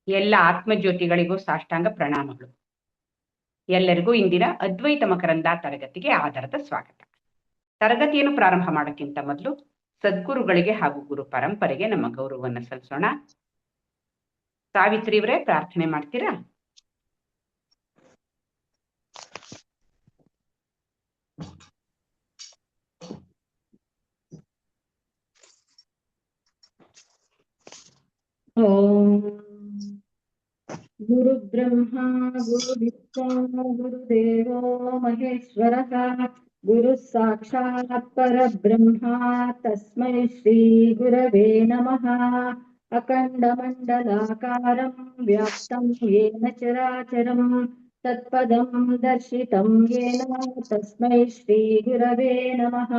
ಎಲ್ಲ ಆತ್ಮಜ್ಯೋತಿಗಳಿಗೂ ಸಾಷ್ಟಾಂಗ ಪ್ರಣಾಮಗಳು. ಎಲ್ಲರಿಗೂ ಇಂದಿನ ಅದ್ವೈತ ಮಕರಂದ ತರಗತಿಗೆ ಆಧಾರದ ಸ್ವಾಗತ. ತರಗತಿಯನ್ನು ಪ್ರಾರಂಭ ಮಾಡೋಕ್ಕಿಂತ ಮೊದಲು ಸದ್ಗುರುಗಳಿಗೆ ಹಾಗೂ ಗುರು ಪರಂಪರೆಗೆ ನಮ್ಮ ಗೌರವವನ್ನು ಸಲ್ಲಿಸೋಣ. ಸಾವಿತ್ರಿ ಅವರೇ, ಪ್ರಾರ್ಥನೆ ಮಾಡ್ತೀರಾ? ಓಂ ಗುರು ಬ್ರಹ್ಮ ಗುರು ವಿಷ್ಣು ಗುರುದೇವೋ ಮಹೇಶ್ವರಃ ಗುರು ಸಾಕ್ಷಾತ್ ಪರಬ್ರಹ್ಮ ತಸ್ಮೈ ಶ್ರೀ ಗುರವೇ ನಮಃ. ಅಖಂಡ ಮಂಡಲಾಕಾರಂ ವ್ಯಾಪ್ತಂ ಯೇನ ಚರಾಚರಂ ತತ್ಪದಂ ದರ್ಶಿತಂ ಯೇನ ತಸ್ಮೈ ಶ್ರೀ ಗುರವೇ ನಮಃ.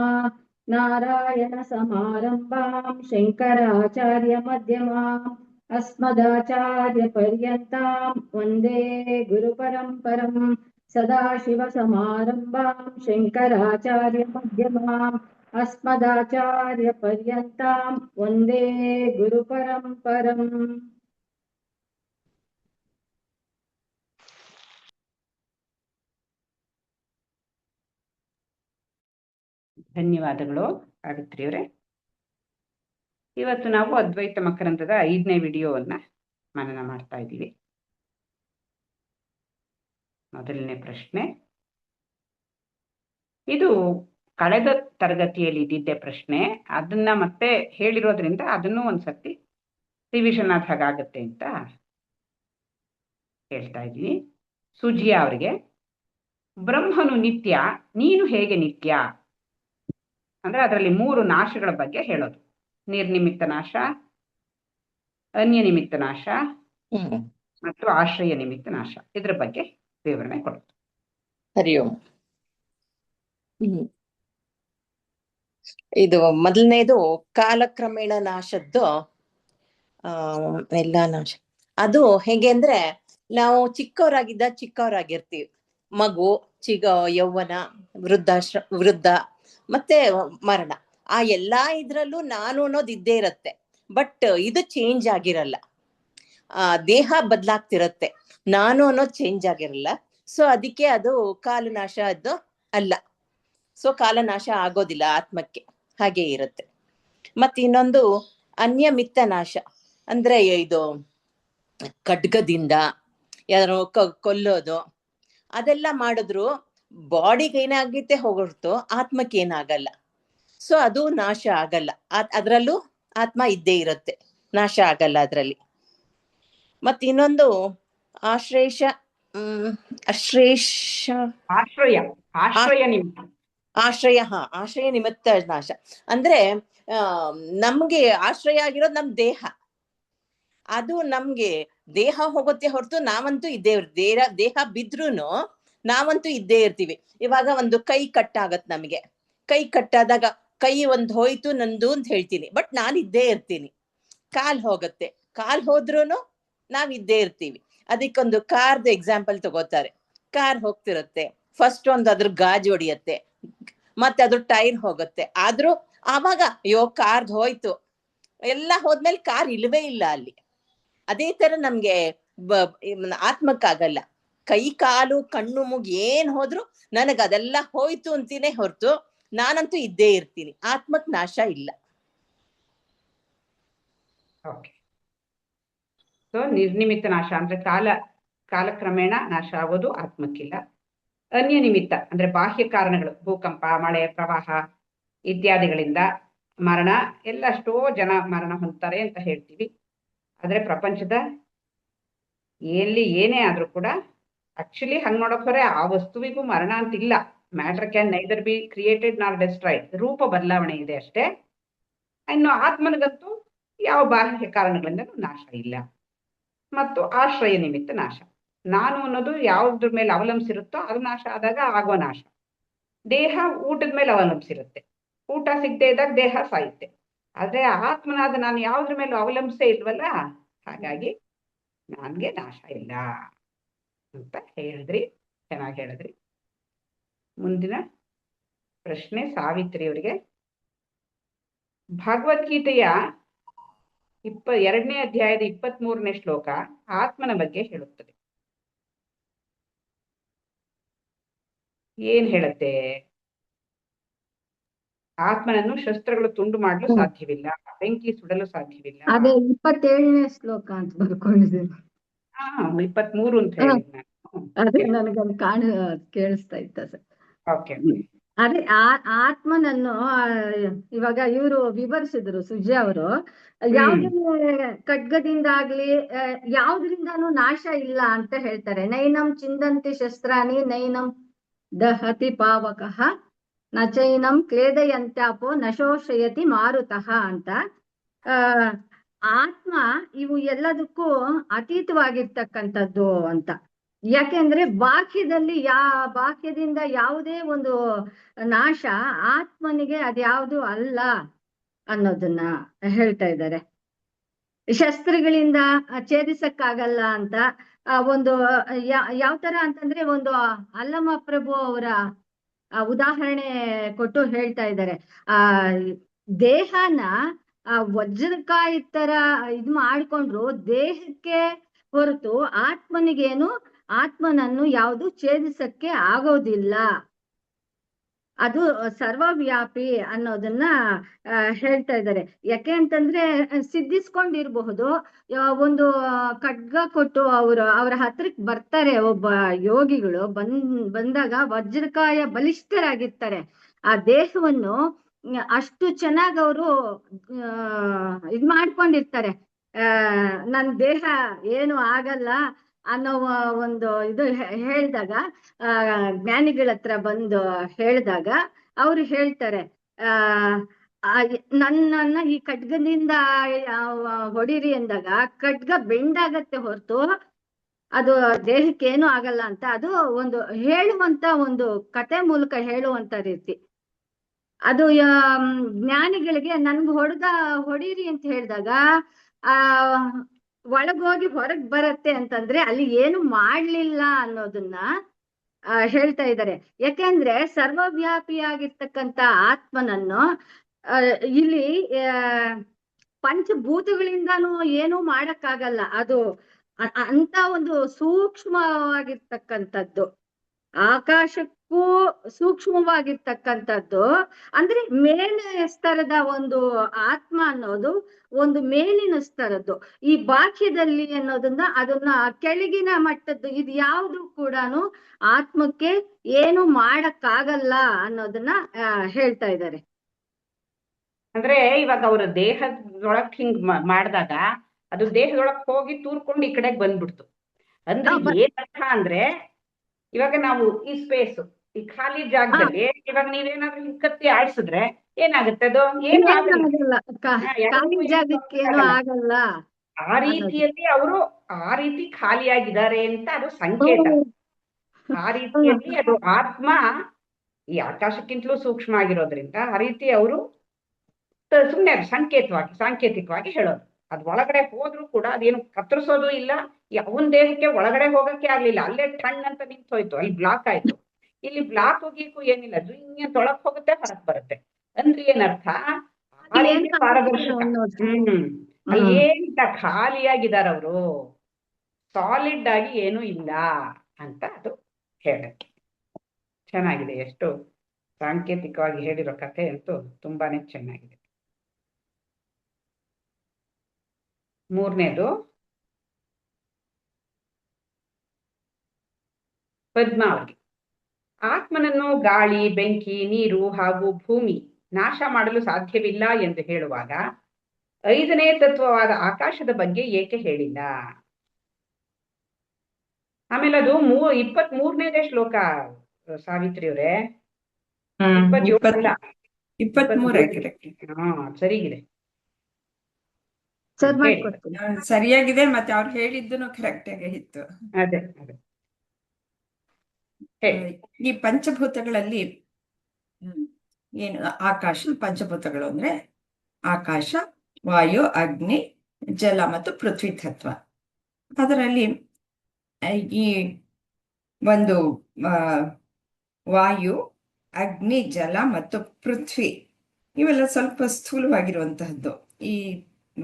ನಾರಾಯಣ ಸಮಾರಂಭಾಂ ಶಂಕರಾಚಾರ್ಯ ಮಧ್ಯಮಾಂ ಅಸ್ಮದಾಚಾರ್ಯ ಪರ್ಯಂತಾಂ ವಂದೇ ಗುರು ಪರಂಪರಂ. ಸದಾಶಿವ ಸಮಾರಂಭಾಂ ಶಂಕರಾಚಾರ್ಯ ಮಧ್ಯಮಾಂ ಅಸ್ಮದಾಚಾರ್ಯ ಪರ್ಯಂತಾಂ ವಂದೇ ಗುರು ಪರಂಪರಂ. ಧನ್ಯವಾದಗಳು ಸಾವಿತ್ರಿ ಅವರೇ. ಇವತ್ತು ನಾವು ಅದ್ವೈತ ಮಕರಂದದ 5ನೇ ವಿಡಿಯೋವನ್ನ ಮನನ ಮಾಡ್ತಾ ಇದ್ದೀವಿ. ಮೊದಲನೇ ಪ್ರಶ್ನೆ, ಇದು ಕಳೆದ ತರಗತಿಯಲ್ಲಿ ಇದ್ದಿದ್ದೆ ಪ್ರಶ್ನೆ. ಅದನ್ನ ಮತ್ತೆ ಹೇಳಿರೋದ್ರಿಂದ ಅದನ್ನು ಒಂದ್ಸತಿ ರಿವಿಷನ್ ಆದ ಹಾಗಾಗತ್ತೆ ಅಂತ ಹೇಳ್ತಾ ಇದ್ದೀನಿ. ಸುಜಿಯಾ ಅವರಿಗೆ, ಬ್ರಹ್ಮನು ನಿತ್ಯ, ನೀನು ಹೇಗೆ ನಿತ್ಯ? ಅಂದ್ರೆ ಅದರಲ್ಲಿ 3 ನಾಶಗಳ ಬಗ್ಗೆ ಹೇಳೋದು. ನಿರ್ನಿಮಿತ್ತ ನಾಶ, ಅನ್ಯ ನಿಮಿತ್ತ ನಾಶ ಮತ್ತು ಆಶ್ರಯ ನಿಮಿತ್ತ ನಾಶ. ಇದ್ರ ಬಗ್ಗೆ ವಿವರಣೆ ಕೊಡೋದು. ಹರಿ ಓಂ. ಇದು ಮೊದಲನೇದು ಕಾಲಕ್ರಮೇಣ ನಾಶದ್ದು. ಎಲ್ಲ ನಾಶ ಅದು ಹೇಗೆ ಅಂದ್ರೆ, ನಾವು ಚಿಕ್ಕವರಾಗಿರ್ತೀವಿ. ಮಗು, ಯೌವನ, ವೃದ್ಧ ಮತ್ತೆ ಮರಣ. ಆ ಎಲ್ಲಾ ಇದ್ರಲ್ಲೂ ನಾನು ಅನ್ನೋದು ಇದ್ದೇ ಇರತ್ತೆ. ಬಟ್ ಇದು ಚೇಂಜ್ ಆಗಿರಲ್ಲ. ದೇಹ ಬದಲಾಗ್ತಿರತ್ತೆ, ನಾನು ಅನ್ನೋದು ಚೇಂಜ್ ಆಗಿರಲ್ಲ. ಸೊ ಅದಕ್ಕೆ ಅದು ಕಾಲನಾಶ ಅದು ಅಲ್ಲ. ಸೊ ಕಾಲನಾಶ ಆಗೋದಿಲ್ಲ ಆತ್ಮಕ್ಕೆ, ಹಾಗೆ ಇರುತ್ತೆ. ಮತ್ತೆ ಇನ್ನೊಂದು ಅನ್ಯಮಿತ್ತ ನಾಶ ಅಂದ್ರೆ, ಇದು ಖಡ್ಗದಿಂದ ಯಾರು ಕೊಲ್ಲೋದು ಅದೆಲ್ಲ ಮಾಡಿದ್ರು ಬಾಡಿಗೆ ಏನಾಗುತ್ತೆ ಹೊರತು ಆತ್ಮಕ್ಕೆ ಏನಾಗಲ್ಲ. ಸೊ ಅದು ನಾಶ ಆಗಲ್ಲ. ಅದ್ರಲ್ಲೂ ಆತ್ಮ ಇದ್ದೇ ಇರುತ್ತೆ, ನಾಶ ಆಗಲ್ಲ ಅದ್ರಲ್ಲಿ. ಮತ್ ಇನ್ನೊಂದು ಆಶ್ರಯ ನಿಮಿತ್ತ ನಾಶ ಅಂದ್ರೆ, ನಮ್ಗೆ ಆಶ್ರಯ ಆಗಿರೋದು ನಮ್ ದೇಹ. ಅದು ನಮ್ಗೆ ದೇಹ ಹೋಗುತ್ತೆ ಹೊರತು ನಾವಂತೂ ಇದ್ದೇ ಇರ್ತೀವಿ. ದೇಹ ಬಿದ್ರುನು ನಾವಂತೂ ಇದ್ದೇ ಇರ್ತೀವಿ. ಇವಾಗ ಒಂದು ಕೈ ಕಟ್ಟಾಗತ್ ನಮ್ಗೆ. ಕೈ ಕಟ್ಟಾದಾಗ ಕೈ ಒಂದ್ ಹೋಯ್ತು ನಂದು ಅಂತ ಹೇಳ್ತೀನಿ, ಬಟ್ ನಾನ್ ಇದ್ದೇ ಇರ್ತೀನಿ. ಕಾಲ್ ಹೋಗುತ್ತೆ, ಕಾಲ್ ಹೋದ್ರುನು ನಾವ್ ಇದ್ದೇ ಇರ್ತೀವಿ. ಅದಕ್ಕೊಂದು ಕಾರ್ದು ಎಕ್ಸಾಂಪಲ್ ತಗೋತಾರೆ. ಕಾರ್ ಹೋಗ್ತಿರುತ್ತೆ, ಫಸ್ಟ್ ಒಂದು ಅದ್ರ ಗಾಜು ಹೊಡಿಯತ್ತೆ, ಮತ್ತೆ ಅದ್ರ ಟೈರ್ ಹೋಗುತ್ತೆ. ಆದ್ರೂ ಆವಾಗ ಅಯ್ಯೋ ಕಾರ್ದ್ ಹೋಯ್ತು, ಎಲ್ಲ ಹೋದ್ಮೇಲೆ ಕಾರ್ ಇಲ್ವೇ ಇಲ್ಲ ಅಲ್ಲಿ. ಅದೇ ತರ ನಮ್ಗೆ ಆತ್ಮಕ್ಕಾಗಲ್ಲ. ಕೈ ಕಾಲು ಕಣ್ಣು ಮೂಗು ಏನ್ ಹೋದ್ರು ನನಗ್ ಅದೆಲ್ಲ ಹೋಯ್ತು ಅಂತೀನಿ ಹೊರತು ನಾನಂತೂ ಇದ್ದೇ ಇರ್ತೀನಿ. ಆತ್ಮಕ್ ನಾಶ ಇಲ್ಲ. ಸೊ ನಿರ್ನಿಮಿತ್ತ ನಾಶ ಅಂದ್ರೆ ಕಾಲಕ್ರಮೇಣ ನಾಶ ಆಗೋದು ಆತ್ಮಕ್ಕಿಲ್ಲ. ಅನ್ಯ ನಿಮಿತ್ತ ಅಂದ್ರೆ ಬಾಹ್ಯ ಕಾರಣಗಳು, ಭೂಕಂಪ, ಮಳೆ, ಪ್ರವಾಹ ಇತ್ಯಾದಿಗಳಿಂದ ಮರಣ. ಎಲ್ಲಷ್ಟೋ ಜನ ಮರಣ ಹೊಂದ್ತಾರೆ ಅಂತ ಹೇಳ್ತೀವಿ. ಆದ್ರೆ ಪ್ರಪಂಚದ ಎಲ್ಲಿ ಏನೇ ಆದ್ರೂ ಕೂಡ ಆಕ್ಚುಲಿ ಹಂಗ್ ನೋಡಕ್ ಹೊರೆ ಆ ವಸ್ತುವಿಗೂ ಮರಣ ಅಂತಿಲ್ಲ. Matter can neither be created ನಾರ್ ಡೆಸ್ಟ್ರಾಯ್ಡ್. ರೂಪ ಬದಲಾವಣೆ ಇದೆ ಅಷ್ಟೇ. ಇನ್ನು ಆತ್ಮನಿಗಂತೂ ಯಾವ ಬಾಹ್ಯ ಕಾರಣಗಳಿಂದಲೂ ನಾಶ ಇಲ್ಲ. ಮತ್ತು ಆಶ್ರಯ ನಿಮಿತ್ತ ನಾಶ, ನಾನು ಅನ್ನೋದು ಯಾವ್ದ್ರ ಮೇಲೆ ಅವಲಂಬಿಸಿರುತ್ತೋ ಅದು ನಾಶ ಆದಾಗ ಆಗುವ ನಾಶ. ದೇಹ ಊಟದ ಮೇಲೆ ಅವಲಂಬಿಸಿರುತ್ತೆ, ಊಟ ಸಿಗದೆ ಇದ್ದಾಗ ದೇಹ ಸಾಯುತ್ತೆ. ಆದ್ರೆ ಆತ್ಮನಾದ ನಾನು ಯಾವ್ದ್ರ ಮೇಲೂ ಅವಲಂಬಿಸೇ ಇಲ್ವಲ್ಲ, ಹಾಗಾಗಿ ನನ್ಗೆ ನಾಶ ಇಲ್ಲ ಅಂತ ಹೇಳಿದ್ರಿ. ಚೆನ್ನಾಗಿ ಹೇಳಿದ್ರಿ. ಮುಂದಿನ ಪ್ರಶ್ನೆ ಸಾವಿತ್ರಿ ಅವರಿಗೆ. ಭಗವದ್ಗೀತೆಯ ಎರಡನೇ ಅಧ್ಯಾಯದ 23ನೇ ಶ್ಲೋಕ ಆತ್ಮನ ಬಗ್ಗೆ ಹೇಳುತ್ತದೆ. ಏನ್ ಹೇಳುತ್ತೆ? ಆತ್ಮನನ್ನು ಶಸ್ತ್ರಗಳು ತುಂಡು ಮಾಡಲು ಸಾಧ್ಯವಿಲ್ಲ, ಬೆಂಕಿ ಸುಡಲು ಸಾಧ್ಯವಿಲ್ಲ. ಅದೇ 27ನೇ ಶ್ಲೋಕ ಅಂತ ಬರ್ಕೊಂಡಿದ್ದೀನಿ. 23 ಅಂತ ಹೇಳಿ ಅದೇ ನನಗಲ್ಲಿ ಕೇಳಿಸ್ತಾ ಇತ್ತ ಸರ್. ಓಕೆ. ಅದೇ ಆತ್ಮನನ್ನು ಇವಾಗ ಇವರು ವಿವರಿಸಿದ್ರು ಸುಜಯ್ ಅವರು. ಯಾವುದೇ ಖಡ್ಗದಿಂದಾಗ್ಲಿ ಯಾವ್ದ್ರಿಂದಾನು ನಾಶ ಇಲ್ಲ ಅಂತ ಹೇಳ್ತಾರೆ. ನೈನಂ ಚಿಂದಂತಿ ಶಸ್ತ್ರಾಣಿ ನೈನಂ ದಹತಿ ಪಾವಕಃ ನಚೈನಂ ಕ್ಲೇದಯಂತ್ಯಾಪೋ ನಶೋಷಯತಿ ಮಾರುತಃ ಅಂತ. ಆತ್ಮ ಇವು ಎಲ್ಲದಕ್ಕೂ ಅತೀತವಾಗಿರ್ತಕ್ಕಂಥದ್ದು ಅಂತ. ಯಾಕೆಂದ್ರೆ ಬಾಹ್ಯದಿಂದ ಯಾವುದೇ ಒಂದು ನಾಶ ಆತ್ಮನಿಗೆ ಅದ್ಯಾವುದು ಅಲ್ಲ ಅನ್ನೋದನ್ನ ಹೇಳ್ತಾ ಇದ್ದಾರೆ. ಶಸ್ತ್ರಗಳಿಂದ ಛೇದಿಸಕ್ಕಾಗಲ್ಲ ಅಂತ ಒಂದು ಯಾವ ತರ ಅಂತಂದ್ರೆ ಒಂದು ಅಲ್ಲಮ ಪ್ರಭು ಅವರ ಉದಾಹರಣೆ ಕೊಟ್ಟು ಹೇಳ್ತಾ ಇದ್ದಾರೆ. ದೇಹನ ವಜ್ರಕಾಯಿ ತರ ಇದ್ ಮಾಡ್ಕೊಂಡ್ರು ದೇಹಕ್ಕೆ ಹೊರತು ಆತ್ಮನನ್ನು ಯಾವುದು ಛೇದಿಸಕ್ಕೆ ಆಗೋದಿಲ್ಲ. ಅದು ಸರ್ವವ್ಯಾಪಿ ಅನ್ನೋದನ್ನ ಹೇಳ್ತಾ ಇದ್ದಾರೆ. ಯಾಕೆ ಅಂತಂದ್ರೆ ಸಿದ್ಧಿಸ್ಕೊಂಡಿರ್ಬಹುದು. ಒಂದು ಖಡ್ಗ ಕೊಟ್ಟು ಅವರ ಹತ್ರಕ್ಕೆ ಬರ್ತಾರೆ ಒಬ್ಬ ಯೋಗಿಗಳು. ಬಂದಾಗ ವಜ್ರಕಾಯ ಬಲಿಷ್ಠರಾಗಿರ್ತಾರೆ. ಆ ದೇಹವನ್ನು ಅಷ್ಟು ಚೆನ್ನಾಗಿ ಅವರು ಇದ್ ಮಾಡ್ಕೊಂಡಿರ್ತಾರೆ. ನನ್ ದೇಹ ಏನು ಆಗಲ್ಲ ಅನ್ನೋ ಒಂದು ಇದು ಹೇಳಿದಾಗ ಜ್ಞಾನಿಗಳ ಹತ್ರ ಬಂದು ಹೇಳಿದಾಗ ಅವ್ರು ಹೇಳ್ತಾರೆ, ನನ್ನನ್ನ ಈ ಖಡ್ಗದಿಂದ ಹೊಡಿರಿ ಅಂದಾಗ ಖಡ್ಗ ಬೆಂಡಾಗತ್ತೆ ಹೊರತು ಅದು ದೇಹಕ್ಕೆ ಏನು ಆಗಲ್ಲ ಅಂತ. ಅದು ಒಂದು ಹೇಳುವಂತ ಒಂದು ಕತೆ ಮೂಲಕ ಹೇಳುವಂತ ರೀತಿ. ಅದು ಜ್ಞಾನಿಗಳಿಗೆ ನನ್ಗೆ ಹೊಡೀರಿ ಅಂತ ಹೇಳಿದಾಗ ಒಳಗೋಗಿ ಹೊರಗ್ ಬರತ್ತೆ ಅಂತಂದ್ರೆ ಅಲ್ಲಿ ಏನು ಮಾಡ್ಲಿಲ್ಲ ಅನ್ನೋದನ್ನ ಹೇಳ್ತಾ ಇದ್ದಾರೆ. ಯಾಕೆಂದ್ರೆ ಸರ್ವವ್ಯಾಪಿಯಾಗಿರ್ತಕ್ಕಂಥ ಆತ್ಮನನ್ನು ಇಲ್ಲಿ ಪಂಚಭೂತಗಳಿಂದಾನು ಏನು ಮಾಡಕ್ಕಾಗಲ್ಲ. ಅದು ಅಂತ ಒಂದು ಸೂಕ್ಷ್ಮವಾಗಿರ್ತಕ್ಕಂಥದ್ದು, ಆಕಾಶಕ್ಕೂ ಸೂಕ್ಷ್ಮವಾಗಿರ್ತಕ್ಕಂಥದ್ದು. ಅಂದ್ರೆ ಮೇಲಿನ ಸ್ತರದ ಒಂದು ಆತ್ಮ ಅನ್ನೋದು ಒಂದು ಮೇಲಿನ ಸ್ತರದ್ದು. ಈ ಬಾಹ್ಯದಲ್ಲಿ ಅದನ್ನ ಕೆಳಗಿನ ಮಟ್ಟದ್ದು ಇದು ಯಾವುದು ಕೂಡ ಆತ್ಮಕ್ಕೆ ಏನು ಮಾಡಕ್ಕಾಗಲ್ಲ ಅನ್ನೋದನ್ನ ಹೇಳ್ತಾ ಇದ್ದಾರೆ. ಅಂದ್ರೆ ಇವಾಗ ಅವರು ದೇಹದೊಳಗ್ ಹಿಂಗ್ ಮಾಡಿದಾಗ ಅದು ದೇಹದೊಳಗ್ ಹೋಗಿ ತೂರ್ಕೊಂಡು ಈ ಕಡೆಗೆ ಬಂದ್ಬಿಡ್ತು. ಅಂದ್ರೆ ಏನರ್ಥ ಅಂದ್ರೆ ಇವಾಗ ನಾವು ಈ ಸ್ಪೇಸ್ ಈ ಖಾಲಿ ಜಾಗದಲ್ಲಿ ಇವಾಗ ನೀವೇನಾದ್ರೂ ಹಿಂಗ್ ಕತ್ತಿ ಆಡ್ಸಿದ್ರೆ ಏನಾಗುತ್ತೆ? ಅದು ಏನು ಆಗಲ್ಲ. ಆ ರೀತಿಯಲ್ಲಿ ಅವರು ಆ ರೀತಿ ಖಾಲಿಯಾಗಿದ್ದಾರೆ ಅಂತ ಅದು ಸಂಕೇತ. ಆ ರೀತಿಯಲ್ಲಿ ಅದು ಆತ್ಮ ಈ ಆಕಾಶಕ್ಕಿಂತಲೂ ಸೂಕ್ಷ್ಮ ಆಗಿರೋದ್ರಿಂದ ಆ ರೀತಿ ಅವರು ಸುಮ್ಮನೆ ಸಾಂಕೇತಿಕವಾಗಿ ಹೇಳೋದು. ಅದ್ ಒಳಗಡೆ ಹೋದ್ರು ಕೂಡ ಅದೇನು ಕತ್ತರಿಸೋದು ಇಲ್ಲ. ಅವನ್ ದೇಹಕ್ಕೆ ಒಳಗಡೆ ಹೋಗಕ್ಕೆ ಆಗ್ಲಿಲ್ಲ, ಅಲ್ಲೇ ಟಣ್ ಅಂತ ನಿಂತು ಹೋಯ್ತು, ಅಲ್ಲಿ ಬ್ಲಾಕ್ ಆಯ್ತು. ಇಲ್ಲಿ ಬ್ಲಾಕ್ ಹೋಗಿಗೂ ಏನಿಲ್ಲ, ಅದು ತೊಳಕ್ ಹೋಗುತ್ತೆ ಹೊರಕ್ ಬರುತ್ತೆ. ಅಂದ್ರೆ ಏನರ್ಥ? ಪಾರದರ್ಶಕ. ಏನಿಲ್ಲ, ಖಾಲಿಯಾಗಿದ್ದಾರೆ ಅವರು, ಸಾಲಿಡ್ ಆಗಿ ಏನೂ ಇಲ್ಲ ಅಂತ ಅದು ಹೇಳಕ್ಕೆ ಚೆನ್ನಾಗಿದೆ. ಎಷ್ಟು ಸಾಂಕೇತಿಕವಾಗಿ ಹೇಳಿರೋ ಕಥೆ ಅಂತೂ ತುಂಬಾನೇ ಚೆನ್ನಾಗಿದೆ. ಮೂರನೇದು ಪದ್ಮಾವತಿ. ಆತ್ಮನನ್ನು ಗಾಳಿ, ಬೆಂಕಿ, ನೀರು ಹಾಗೂ ಭೂಮಿ ನಾಶ ಮಾಡಲು ಸಾಧ್ಯವಿಲ್ಲ ಎಂದು ಹೇಳುವಾಗ 5ನೇ ತತ್ವವಾದ ಆಕಾಶದ ಬಗ್ಗೆ ಏಕೆ ಹೇಳಿಲ್ಲ? ಆಮೇಲೆ ಅದು 23ನೇ ಶ್ಲೋಕ ಸಾವಿತ್ರಿಯವರೇ. 23 ಸರಿಗಿದೆ, ಸರಿಯಾಗಿದೆ. ಮತ್ತೆ ಅವ್ರು ಹೇಳಿದ್ದನು ಕರೆಕ್ಟ್ ಆಗಿ ಇತ್ತು. ಅದೇ ಈ ಪಂಚಭೂತಗಳಲ್ಲಿ ಏನು ಆಕಾಶ, ಪಂಚಭೂತಗಳು ಅಂದ್ರೆ ಆಕಾಶ, ವಾಯು, ಅಗ್ನಿ, ಜಲ ಮತ್ತು ಪೃಥ್ವಿ ತತ್ವ. ಅದರಲ್ಲಿ ಈ ಒಂದು ವಾಯು, ಅಗ್ನಿ, ಜಲ ಮತ್ತು ಪೃಥ್ವಿ ಇವೆಲ್ಲ ಸ್ವಲ್ಪ ಸ್ಥೂಲವಾಗಿರುವಂತಹದ್ದು. ಈ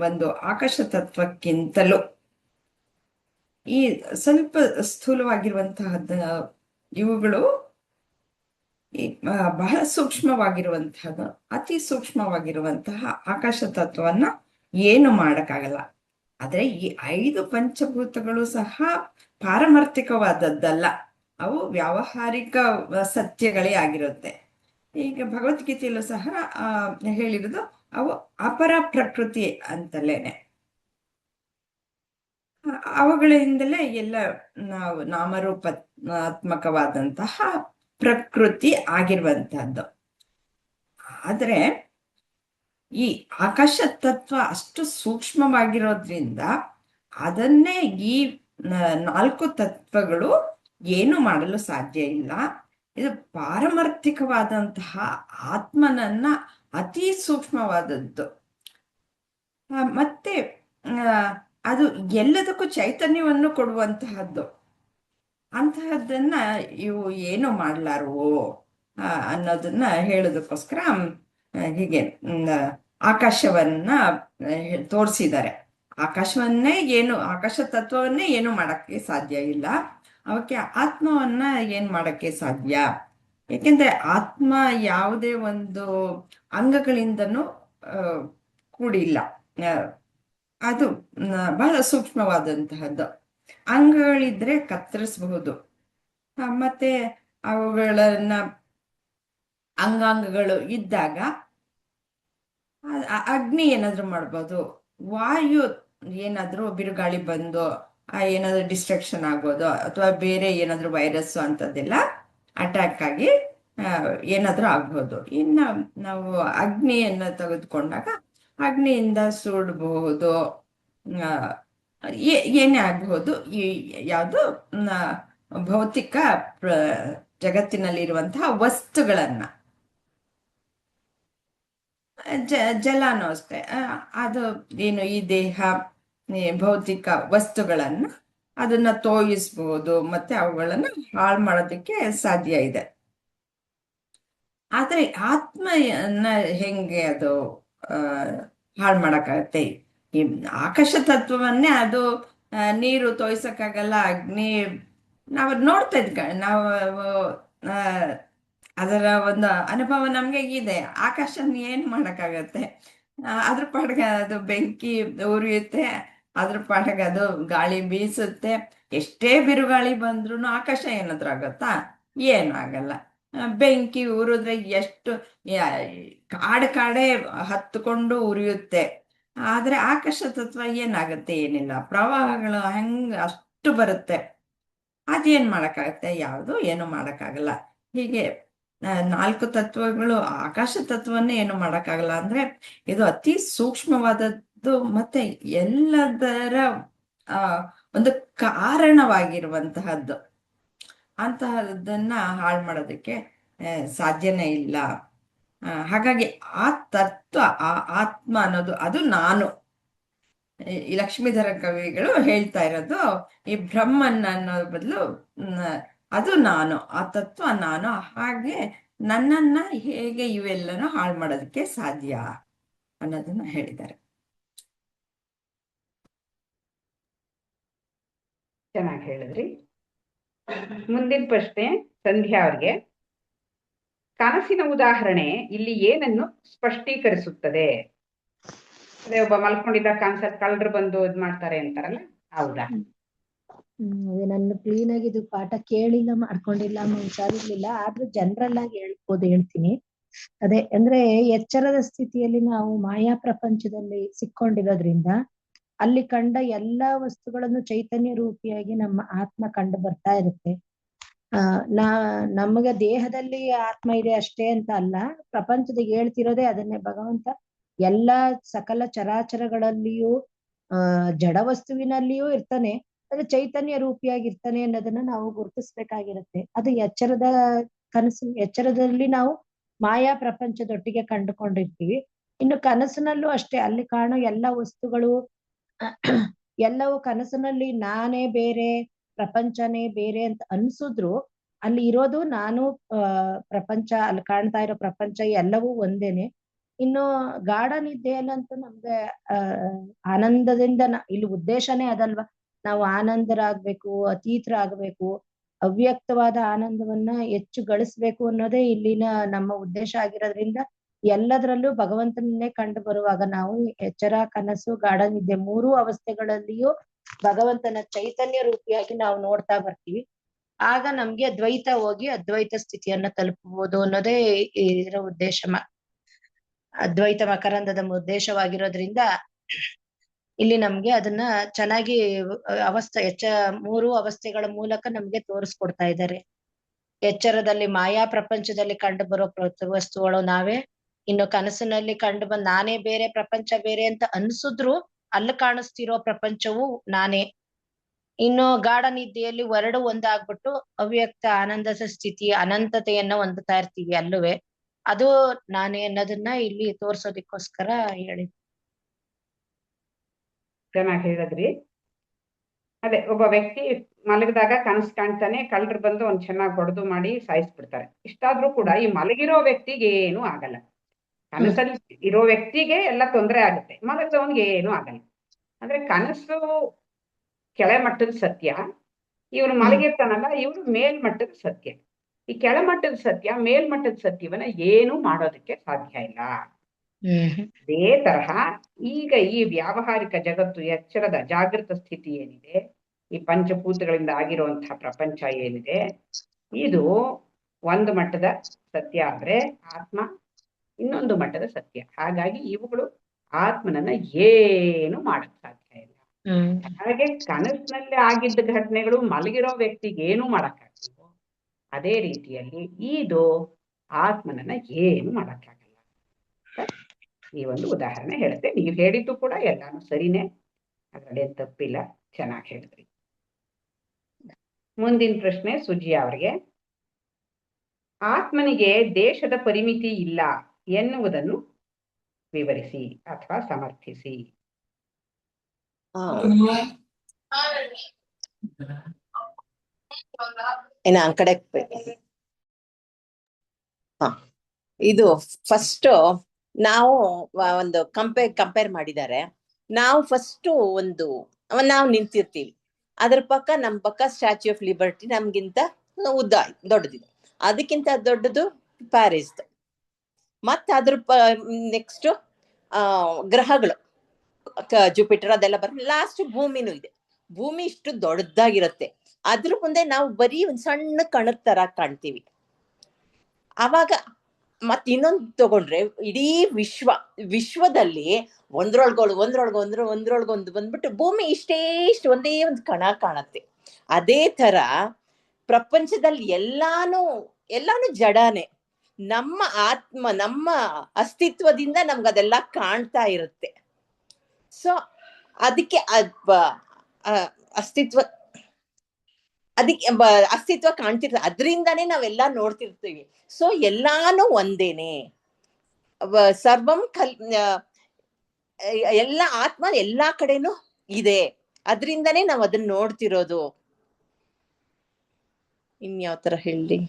ಒಂದು ಆಕಾಶ ತತ್ವಕ್ಕಿಂತಲೂ ಈ ಸ್ವಲ್ಪ ಸ್ಥೂಲವಾಗಿರುವಂತಹದ್ದು ಇವುಗಳು ಬಹಳ ಸೂಕ್ಷ್ಮವಾಗಿರುವಂತಹದ್ದು, ಅತಿ ಸೂಕ್ಷ್ಮವಾಗಿರುವಂತಹ ಆಕಾಶ ತತ್ವವನ್ನ ಏನು ಮಾಡಕ್ಕಾಗಲ್ಲ. ಆದ್ರೆ ಈ 5 ಪಂಚಭೂತಗಳು ಸಹ ಪಾರಮಾರ್ಥಿಕವಾದದ್ದಲ್ಲ, ಅವು ವ್ಯಾವಹಾರಿಕ ಸತ್ಯಗಳೇ ಆಗಿರುತ್ತೆ. ಈಗ ಭಗವದ್ಗೀತೆಯಲ್ಲೂ ಸಹ ಹೇಳಿರೋದು ಅವು ಅಪರ ಪ್ರಕೃತಿ ಅಂತಲೇನೆ. ಅವುಗಳಿಂದಲೇ ಎಲ್ಲ ನಾವು ನಾಮರೂಪಾತ್ಮಕವಾದಂತಹ ಪ್ರಕೃತಿ ಆಗಿರುವಂತಹದ್ದು. ಆದ್ರೆ ಈ ಆಕಾಶ ತತ್ವ ಅಷ್ಟು ಸೂಕ್ಷ್ಮವಾಗಿರೋದ್ರಿಂದ ಅದನ್ನೇ ಈ 4 ತತ್ವಗಳು ಏನು ಮಾಡಲು ಸಾಧ್ಯ ಇಲ್ಲ. ಇದು ಪಾರಮಾರ್ಥಿಕವಾದಂತಹ ಆತ್ಮನನ್ನ ಅತಿ ಸೂಕ್ಷ್ಮವಾದದ್ದು. ಮತ್ತೆ ಅದು ಎಲ್ಲದಕ್ಕೂ ಚೈತನ್ಯವನ್ನು ಕೊಡುವಂತಹದ್ದು. ಅಂತಹದ್ದನ್ನ ಇವು ಏನು ಮಾಡ್ಲಾರುವೋ ಅನ್ನೋದನ್ನ ಹೇಳೋದಕ್ಕೋಸ್ಕರ ಹೀಗೆ ಆಕಾಶವನ್ನ ತೋರಿಸಿದ್ದಾರೆ. ಆಕಾಶ ತತ್ವವನ್ನೇ ಏನು ಮಾಡಕ್ಕೆ ಸಾಧ್ಯ ಇಲ್ಲ, ಅವಕ್ಕೆ ಆತ್ಮವನ್ನ ಏನ್ ಮಾಡಕ್ಕೆ ಸಾಧ್ಯ? ಯಾಕೆಂದ್ರೆ ಆತ್ಮ ಯಾವುದೇ ಒಂದು ಅಂಗಗಳಿಂದನೂ ಕೂಡಿಲ್ಲ, ಅದು ಬಹಳ ಸೂಕ್ಷ್ಮವಾದಂತಹದ್ದು. ಅಂಗಗಳಿದ್ರೆ ಕತ್ತರಿಸಬಹುದು, ಮತ್ತೆ ಅವುಗಳನ್ನ ಅಂಗಾಂಗಗಳು ಇದ್ದಾಗ ಅಗ್ನಿ ಏನಾದ್ರು ಮಾಡ್ಬೋದು, ವಾಯು ಏನಾದ್ರೂ ಬಿರುಗಾಳಿ ಬಂದು ಏನಾದ್ರೂ ಡಿಸ್ಟ್ರಕ್ಷನ್ ಆಗ್ಬೋದು, ಅಥವಾ ಬೇರೆ ಏನಾದ್ರೂ ವೈರಸ್ ಅಂತದೆಲ್ಲ ಅಟ್ಯಾಕ್ ಆಗಿ ಏನಾದ್ರೂ ಆಗ್ಬೋದು. ಇನ್ನು ನಾವು ಅಗ್ನಿಯನ್ನ ತೆಗೆದುಕೊಂಡಾಗ ಅಗ್ನಿಯಿಂದ ಸುಡಬಹುದು, ಏನೇ ಆಗಬಹುದು. ಈ ಯಾವುದು ಭೌತಿಕ ಜಗತ್ತಿನಲ್ಲಿರುವಂತಹ ವಸ್ತುಗಳನ್ನ, ಜಲನೂ ಅಷ್ಟೇ, ಅದು ಏನು ಈ ದೇಹ ಭೌತಿಕ ವಸ್ತುಗಳನ್ನ ಅದನ್ನ ತೋಯಿಸ್ಬಹುದು, ಮತ್ತೆ ಅವುಗಳನ್ನ ಹಾಳು ಮಾಡೋದಕ್ಕೆ ಸಾಧ್ಯ ಇದೆ. ಆದ್ರೆ ಆತ್ಮನ ಹೆಂಗೆ ಅದು ಹಾಳು ಮಾಡಕ್ಕಾಗತ್ತೆ? ಈ ಆಕಾಶ ತತ್ವವನ್ನೇ ಅದು ನೀರು ತೋಯ್ಸಕ್ಕಾಗಲ್ಲ, ಅಗ್ನಿ ನಾವು ನೋಡ್ತಾ ನಾವು ಅದರ ಒಂದು ಅನುಭವ ನಮ್ಗೆ ಇದೆ. ಆಕಾಶನ ಏನ್ ಮಾಡಕ್ಕಾಗತ್ತೆ? ಅದ್ರ ಪಾಡಿಗೆ ಅದು ಬೆಂಕಿ ಉರಿಯುತ್ತೆ, ಅದ್ರ ಪಾಡಿಗೆ ಅದು ಗಾಳಿ ಬೀಸುತ್ತೆ. ಎಷ್ಟೇ ಬಿರುಗಾಳಿ ಬಂದ್ರು ಆಕಾಶ ಏನಾದ್ರೂ ಆಗತ್ತಾ? ಏನು ಆಗಲ್ಲ. ಬೆಂಕಿ ಉರಿದ್ರೆ ಎಷ್ಟು ಕಾಡೆ ಹತ್ಕೊಂಡು ಉರಿಯುತ್ತೆ. ಆದ್ರೆ ಆಕಾಶ ತತ್ವ ಏನಾಗತ್ತೆ? ಏನಿಲ್ಲ, ಪ್ರವಾಹಗಳು ಹೆಂಗ್ ಅಷ್ಟು ಬರುತ್ತೆ. ಅದೇನ್ ಮಾಡಕ್ಕಾಗತ್ತೆ? ಯಾವುದು ಏನು ಮಾಡಕ್ಕಾಗಲ್ಲ. ಹೀಗೆ 4 ತತ್ವಗಳು ಆಕಾಶ ತತ್ವವನ್ನೇ ಏನು ಮಾಡಕ್ಕಾಗಲ್ಲ. ಅಂದ್ರೆ ಇದು ಅತಿ ಸೂಕ್ಷ್ಮವಾದದ್ದು, ಮತ್ತೆ ಎಲ್ಲದರ ಒಂದು ಕಾರಣವಾಗಿರುವಂತಹದ್ದು. ಅಂತಹದನ್ನ ಹಾಳು ಮಾಡೋದಕ್ಕೆ ಸಾಧ್ಯನೇ ಇಲ್ಲ. ಹಾಗಾಗಿ ಆ ತತ್ವ, ಆ ಆತ್ಮ ಅನ್ನೋದು ಅದು ನಾನು. ಈ ಲಕ್ಷ್ಮೀಧರ ಕವಿಗಳು ಹೇಳ್ತಾ ಇರೋದು ಈ ಬ್ರಹ್ಮನ್ ಅನ್ನೋ ಬದಲು ಅದು ನಾನು, ಆ ತತ್ವ ನಾನು. ಹಾಗೆ ನನ್ನನ್ನ ಹೇಗೆ ಇವೆಲ್ಲನೂ ಹಾಳು ಮಾಡೋದಕ್ಕೆ ಸಾಧ್ಯ ಅನ್ನೋದನ್ನ ಹೇಳಿದ್ದಾರೆ. ಚೆನ್ನಾಗಿ ಹೇಳಿದ್ರಿ. ಮುಂದಿನ ಪ್ರಶ್ನೆ ಸಂಧ್ಯಾ ಅವ್ರಿಗೆ. ಕನಸಿನ ಉದಾಹರಣೆ ಇಲ್ಲಿ ಏನನ್ನು ಸ್ಪಷ್ಟೀಕರಿಸುತ್ತದೆ? ಅದೇ ಒಬ್ಬ ಮಲ್ಕೊಂಡಿದ್ದ ಕಾನ್ಸೆಪ್ಟ್ ಕಳ್ಳರು ಬಂದು ಇದ್ ಮಾಡ್ತಾರೆ ಅಂತಾರಲ್ಲ, ಹೌದಾ? ಅದೇ ನಾನು ಕ್ಲೀನ್ ಆಗಿ ಇದು ಪಾಠ ಕೇಳಿಲ್ಲ, ಮಾಡ್ಕೊಂಡಿಲ್ಲ, ಹುಷಾರಿರ್ಲಿಲ್ಲ. ಆದ್ರೂ ಜನರಲ್ ಆಗಿ ಹೇಳ್ತೀನಿ. ಅದೇ ಅಂದ್ರೆ ಎಚ್ಚರದ ಸ್ಥಿತಿಯಲ್ಲಿ ನಾವು ಮಾಯಾ ಪ್ರಪಂಚದಲ್ಲಿ ಸಿಕ್ಕೊಂಡಿರೋದ್ರಿಂದ ಅಲ್ಲಿ ಕಂಡ ಎಲ್ಲಾ ವಸ್ತುಗಳನ್ನು ಚೈತನ್ಯ ರೂಪಿಯಾಗಿ ನಮ್ಮ ಆತ್ಮ ಕಂಡು ಬರ್ತಾ ಇರುತ್ತೆ. ನಮಗೆ ದೇಹದಲ್ಲಿ ಆತ್ಮ ಇದೆ ಅಷ್ಟೇ ಅಂತ ಅಲ್ಲ, ಪ್ರಪಂಚದ ಹೇಳ್ತಿರೋದೇ ಅದನ್ನೇ. ಭಗವಂತ ಎಲ್ಲಾ ಸಕಲ ಚರಾಚರಗಳಲ್ಲಿಯೂ ಜಡ ವಸ್ತುವಿನಲ್ಲಿಯೂ ಇರ್ತಾನೆ, ಅದು ಚೈತನ್ಯ ರೂಪಿಯಾಗಿರ್ತಾನೆ ಅನ್ನೋದನ್ನ ನಾವು ಗುರುತಿಸ್ಬೇಕಾಗಿರುತ್ತೆ. ಅದು ಎಚ್ಚರದಲ್ಲಿ ನಾವು ಮಾಯಾ ಪ್ರಪಂಚದೊಟ್ಟಿಗೆ ಕಂಡುಕೊಂಡಿರ್ತೀವಿ. ಇನ್ನು ಕನಸಿನಲ್ಲೂ ಅಷ್ಟೇ, ಅಲ್ಲಿ ಕಾಣೋ ಎಲ್ಲ ವಸ್ತುಗಳು ಎಲ್ಲವೂ ಕನಸಿನಲ್ಲಿ ನಾನೇ ಬೇರೆ, ಪ್ರಪಂಚನೇ ಬೇರೆ ಅಂತ ಅನ್ಸಿದ್ರು ಅಲ್ಲಿ ಇರೋದು ನಾನು, ಪ್ರಪಂಚ, ಅಲ್ಲಿ ಕಾಣ್ತಾ ಇರೋ ಪ್ರಪಂಚ ಎಲ್ಲವೂ ಒಂದೇನೆ. ಇನ್ನು ಗಾಢ ನಿದ್ದೆಯಲ್ಲಂತೂ ನಮ್ಗೆ ಆನಂದದಿಂದ ಇಲ್ಲಿ ಉದ್ದೇಶನೇ ಅದಲ್ವಾ, ನಾವು ಆನಂದರಾಗ್ಬೇಕು, ಅತೀತರಾಗ್ಬೇಕು, ಅವ್ಯಕ್ತವಾದ ಆನಂದವನ್ನ ಹೆಚ್ಚು ಗಳಿಸ್ಬೇಕು ಅನ್ನೋದೇ ಇಲ್ಲಿನ ನಮ್ಮ ಉದ್ದೇಶ ಆಗಿರೋದ್ರಿಂದ ಎಲ್ಲದರಲ್ಲೂ ಭಗವಂತನನ್ನೇ ಕಂಡು ಬರುವಾಗ ನಾವು ಎಚ್ಚರ, ಕನಸು, ಗಾಢ ನಿದ್ದೆ ಮೂರೂ ಅವಸ್ಥೆಗಳಲ್ಲಿಯೂ ಭಗವಂತನ ಚೈತನ್ಯ ರೂಪಿಯಾಗಿ ನಾವು ನೋಡ್ತಾ ಬರ್ತೀವಿ. ಆಗ ನಮ್ಗೆ ದ್ವೈತ ಹೋಗಿ ಅದ್ವೈತ ಸ್ಥಿತಿಯನ್ನ ತಲುಪಬಹುದು ಅನ್ನೋದೇ ಇದರ ಉದ್ದೇಶ. ಅದ್ವೈತ ಮಕರಂದದ ಉದ್ದೇಶವಾಗಿರೋದ್ರಿಂದ ಇಲ್ಲಿ ನಮ್ಗೆ ಅದನ್ನ ಚೆನ್ನಾಗಿ ಮೂರು ಅವಸ್ಥೆಗಳ ಮೂಲಕ ನಮ್ಗೆ ತೋರಿಸ್ಕೊಡ್ತಾ ಇದ್ದಾರೆ. ಎಚ್ಚರದಲ್ಲಿ ಮಾಯಾ ಪ್ರಪಂಚದಲ್ಲಿ ಕಂಡು ಬರೋ ವಸ್ತುಗಳು ನಾವೇ, ಇನ್ನು ಕನಸಿನಲ್ಲಿ ಕಂಡು ಬಂದ್ ನಾನೇ ಬೇರೆ ಪ್ರಪಂಚ ಬೇರೆ ಅಂತ ಅನ್ಸಿದ್ರು ಅಲ್ಲಿ ಕಾಣಿಸ್ತಿರೋ ಪ್ರಪಂಚವು ನಾನೇ. ಇನ್ನು ಗಾಢ ನಿದ್ದೆಯಲ್ಲಿ ಎರಡು ಒಂದಾಗ್ಬಿಟ್ಟು ಅವ್ಯಕ್ತ ಆನಂದದ ಸ್ಥಿತಿ, ಅನಂತತೆಯನ್ನ ಹೊಂದುತ್ತಾ ಇರ್ತೀವಿ ಅಲ್ಲುವೆ, ಅದು ನಾನೇ ಅನ್ನೋದನ್ನ ಇಲ್ಲಿ ತೋರ್ಸೋದಿಕ್ಕೋಸ್ಕರ ಹೇಳಿ. ಚೆನ್ನಾಗಿ ಹೇಳಿದ್ರಿ. ಅದೇ ಒಬ್ಬ ವ್ಯಕ್ತಿ ಮಲಗಿದಾಗ ಕನಸು ಕಾಣ್ತಾನೆ, ಕಳ್ಳರು ಬಂದು ಒಂದ್ ಚೆನ್ನಾಗಿ ಹೊಡೆದು ಮಾಡಿ ಸಾಯಿಸ್ಬಿಡ್ತಾರೆ. ಇಷ್ಟಾದ್ರೂ ಕೂಡ ಈ ಮಲಗಿರೋ ವ್ಯಕ್ತಿಗೆ ಏನು ಆಗಲ್ಲ. ಕನಸಲ್ಲಿ ಇರೋ ವ್ಯಕ್ತಿಗೆ ಎಲ್ಲ ತೊಂದರೆ ಆಗುತ್ತೆ, ಮಲಗಿದವನ್ಗೆ ಏನು ಆಗಲ್ಲ. ಅಂದ್ರೆ ಕನಸು ಕೆಳಮಟ್ಟದ ಸತ್ಯ, ಇವನು ಮಲಗಿರ್ತಾನಲ್ಲ ಇವನು ಮೇಲ್ಮಟ್ಟದ ಸತ್ಯ. ಈ ಕೆಳಮಟ್ಟದ ಸತ್ಯ ಮೇಲ್ಮಟ್ಟದ ಸತ್ಯವನ್ನ ಏನು ಮಾಡೋದಕ್ಕೆ ಸಾಧ್ಯ ಇಲ್ಲ. ಅದೇ ತರಹ ಈಗ ಈ ವ್ಯಾವಹಾರಿಕ ಜಗತ್ತು, ಎಚ್ಚರದ ಜಾಗೃತ ಸ್ಥಿತಿ ಏನಿದೆ, ಈ ಪಂಚಭೂತಗಳಿಂದ ಆಗಿರುವಂತಹ ಪ್ರಪಂಚ ಏನಿದೆ, ಇದು ಒಂದು ಮಟ್ಟದ ಸತ್ಯ ಆದ್ರೆ ಆತ್ಮ ಇನ್ನೊಂದು ಮಟ್ಟದ ಸತ್ಯ. ಹಾಗಾಗಿ ಇವುಗಳು ಆತ್ಮನನ್ನ ಏನು ಮಾಡಕ್ ಸಾಧ್ಯ ಇಲ್ಲ. ಹಾಗೆ ಕನಸಿನಲ್ಲಿ ಆಗಿದ್ದ ಘಟನೆಗಳು ಮಲಗಿರೋ ವ್ಯಕ್ತಿಗೆ ಏನು ಮಾಡಕ್ಕಾಗಲ್ವೋ ಅದೇ ರೀತಿಯಲ್ಲಿ ಇದು ಆತ್ಮನನ್ನ ಏನು ಮಾಡಕ್ಕಾಗಲ್ಲ. ಈ ಒಂದು ಉದಾಹರಣೆ ಹೇಳುತ್ತೆ. ನೀವು ಹೇಳಿದ್ದು ಕೂಡ ಎಲ್ಲಾನು ಸರಿನೇ, ಅದರಲ್ಲಿ ತಪ್ಪಿಲ್ಲ, ಚೆನ್ನಾಗಿ ಹೇಳಿದ್ರಿ. ಮುಂದಿನ ಪ್ರಶ್ನೆ ಸುಜಿಯಾ ಅವರಿಗೆ. ಆತ್ಮನಿಗೆ ದೇಶದ ಪರಿಮಿತಿ ಇಲ್ಲ ಎನ್ನುವುದನ್ನು ವಿವರಿಸಿ ಅಥವಾ ಸಮರ್ಥಿಸಿ. ಇದು ಫಸ್ಟ್ ನಾವು ಒಂದು ಕಂಪೇರ್ ಮಾಡಿದ್ದಾರೆ. ನಾವು ಫಸ್ಟ್ ನಾವು ನಿಂತಿರ್ತೀವಿ, ಅದ್ರ ಪಕ್ಕ ನಮ್ ಪಕ್ಕ ಸ್ಟ್ಯಾಚ್ಯೂ ಆಫ್ ಲಿಬರ್ಟಿ ನಮ್ಗಿಂತ ಉದ್ದ ದೊಡ್ಡದಿದೆ, ಅದಕ್ಕಿಂತ ದೊಡ್ಡದು ಪ್ಯಾರಿಸ್. ಮತ್ತೆ ಅದ್ರ ನೆಕ್ಸ್ಟ್ ಗ್ರಹಗಳು ಜುಪಿಟರ್ ಅದೆಲ್ಲ ಲಾಸ್ಟ್ ಭೂಮಿನೂ ಇದೆ. ಭೂಮಿ ಇಷ್ಟು ದೊಡ್ಡದಾಗಿರುತ್ತೆ, ಅದ್ರ ಮುಂದೆ ನಾವು ಬರೀ ಒಂದ್ ಸಣ್ಣ ಕಣದ ತರ ಕಾಣ್ತೀವಿ. ಅವಾಗ ಮತ್ ಇನ್ನೊಂದು ತಗೊಂಡ್ರೆ ಇಡೀ ವಿಶ್ವದಲ್ಲಿ ಒಂದ್ರೊಳಗೊಂದು ಬಂದ್ಬಿಟ್ಟು ಭೂಮಿ ಇಷ್ಟು ಒಂದೇ ಒಂದು ಕಣ ಕಾಣತ್ತೆ. ಅದೇ ತರ ಪ್ರಪಂಚದಲ್ಲಿ ಎಲ್ಲಾನು ಜಡಾನೆ. ನಮ್ಮ ಆತ್ಮ, ನಮ್ಮ ಅಸ್ತಿತ್ವದಿಂದ ನಮ್ಗದೆಲ್ಲ ಕಾಣ್ತಾ ಇರುತ್ತೆ. ಸೊ ಅದಕ್ಕೆ ಅಸ್ತಿತ್ವ ಕಾಣ್ತಿರ್ತದೆ, ಅದರಿಂದಾನೇ ನಾವೆಲ್ಲಾ ನೋಡ್ತಿರ್ತೀವಿ. ಸೊ ಎಲ್ಲಾನು ಒಂದೇನೆ, ಸರ್ವಂ ಎಲ್ಲ ಆತ್ಮ ಎಲ್ಲಾ ಕಡೆನೂ ಇದೆ, ಅದರಿಂದಾನೇ ನಾವ್ ಅದನ್ನ ನೋಡ್ತಿರೋದು. ಇನ್ಯಾವ ತರ ಹೇಳಿ,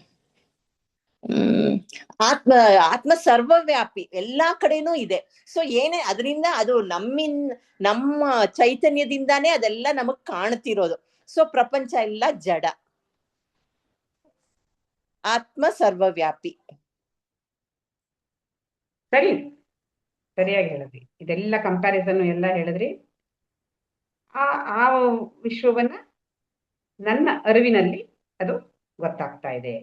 ಆತ್ಮ ಸರ್ವವ್ಯಾಪಿ, ಎಲ್ಲಾ ಕಡೆನೂ ಇದೆ. ಸೊ ಅದರಿಂದ ಅದು ನಮ್ಮ ಚೈತನ್ಯದಿಂದಾನೇ ಅದೆಲ್ಲ ನಮಗ್ ಕಾಣ್ತಿರೋದು. ಸೊ ಪ್ರಪಂಚ ಎಲ್ಲ ಜಡ, ಆತ್ಮ ಸರ್ವವ್ಯಾಪಿ. ಸರಿಯಾಗಿ ಹೇಳಿದ್ರಿ. ಇದೆಲ್ಲ ಕಂಪ್ಯಾರಿಸನ್ ಎಲ್ಲ ಹೇಳಿದ್ರಿ. ಆ ವಿಶ್ವವನ್ನ ನನ್ನ ಅರಿವಿನಲ್ಲಿ ಅದು ಗೊತ್ತಾಗ್ತಾ ಇದೆ.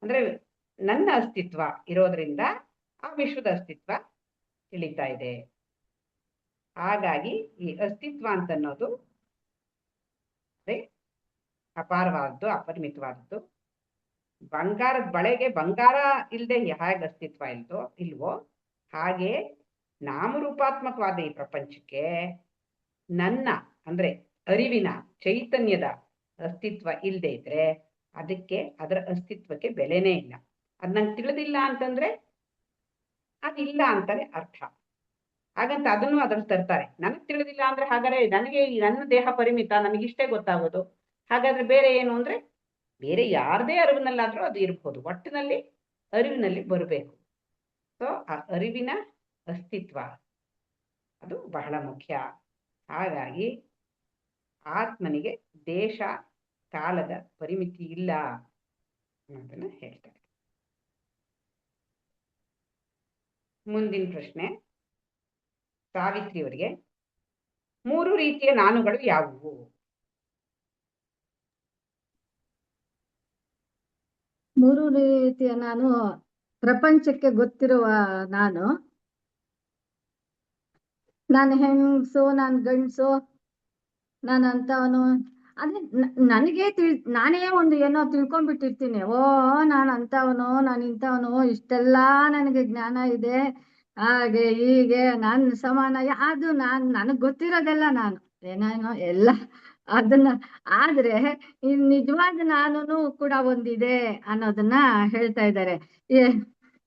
ಅಂದ್ರೆ ನನ್ನ ಅಸ್ತಿತ್ವ ಇರೋದ್ರಿಂದ ಆ ವಿಶ್ವದ ಅಸ್ತಿತ್ವ ತಿಳಿತಾ ಇದೆ. ಹಾಗಾಗಿ ಈ ಅಸ್ತಿತ್ವ ಅಂತನ್ನೋದು ಅಪಾರವಾದದ್ದು, ಅಪರಿಮಿತವಾದದ್ದು. ಬಂಗಾರದ ಬಳೆಗೆ ಬಂಗಾರ ಇಲ್ಲದೆ ಹೇಗೆ ಅಸ್ತಿತ್ವ ಇಲ್ವೋ ಹಾಗೆ ನಾಮರೂಪಾತ್ಮಕವಾದ ಈ ಪ್ರಪಂಚಕ್ಕೆ ನನ್ನ ಅಂದ್ರೆ ಅರಿವಿನ ಚೈತನ್ಯದ ಅಸ್ತಿತ್ವ ಇಲ್ಲದೆ ಇದ್ರೆ ಅದರ ಅಸ್ತಿತ್ವಕ್ಕೆ ಬೆಲೆನೇ ಇಲ್ಲ. ಅದ್ ನಂಗೆ ತಿಳಿದಿಲ್ಲ ಅಂತಂದ್ರೆ ಅದಿಲ್ಲ ಅಂತಾನೆ ಅರ್ಥ. ಹಾಗಂತ ಅದನ್ನು ಅದ್ರಲ್ಲಿ ತರ್ತಾರೆ. ನನಗ್ ತಿಳಿದಿಲ್ಲ ಅಂದ್ರೆ ಹಾಗಾದ್ರೆ ನನಗೆ ನನ್ನ ದೇಹ ಪರಿಮಿತ, ನನಗಿಷ್ಟೇ ಗೊತ್ತಾಗೋದು. ಹಾಗಾದ್ರೆ ಬೇರೆ ಏನು ಅಂದ್ರೆ ಬೇರೆ ಯಾರದೇ ಅರಿವಿನಲ್ಲಾದ್ರೂ ಅದು ಇರ್ಬೋದು, ಒಟ್ಟಿನಲ್ಲಿ ಅರಿವಿನಲ್ಲಿ ಬರಬೇಕು. ಸೊ ಆ ಅರಿವಿನ ಅಸ್ತಿತ್ವ ಅದು ಬಹಳ ಮುಖ್ಯ. ಹಾಗಾಗಿ ಆತ್ಮನಿಗೆ ದೇಶ ಕಾಲದ ಪರಿಮಿತಿ ಇಲ್ಲ ಅನ್ನೋದನ್ನ ಹೇಳ್ತಾರೆ. ಮುಂದಿನ ಪ್ರಶ್ನೆ ಸಾವಿತ್ರಿಯವರಿಗೆ, 3 ರೀತಿಯ ನಾನುಗಳು ಯಾವುವು? ಮೂರು ರೀತಿಯ ನಾನು ಪ್ರಪಂಚಕ್ಕೆ ಗೊತ್ತಿರುವ ನಾನು ಹೆಂಗಸು, ನಾನು ಗಂಡಸು, ನಾನು ಅಂತವನು. ಅದೇ ನನಗೆ ನಾನೇ ಒಂದು ಏನೋ ತಿಳ್ಕೊಂಡ್ಬಿಟ್ಟಿರ್ತೀನಿ. ಓ ನಾನು ಅಂತವನು, ನಾನು ಇಂಥವನು, ಇಷ್ಟೆಲ್ಲ ನನಗೆ ಜ್ಞಾನ ಇದೆ, ಹಾಗೆ ಹೀಗೆ ನಾನು ಸಮಾನ. ಅದು ನನಗ್ ಗೊತ್ತಿರೋದೆಲ್ಲ ನಾನು ಏನೇನೋ ಎಲ್ಲ ಅದನ್ನ. ಆದ್ರೆ ಈ ನಿಜವಾದ ನಾನು ಕೂಡ ಒಂದಿದೆ ಅನ್ನೋದನ್ನ ಹೇಳ್ತಾ ಇದ್ದಾರೆ.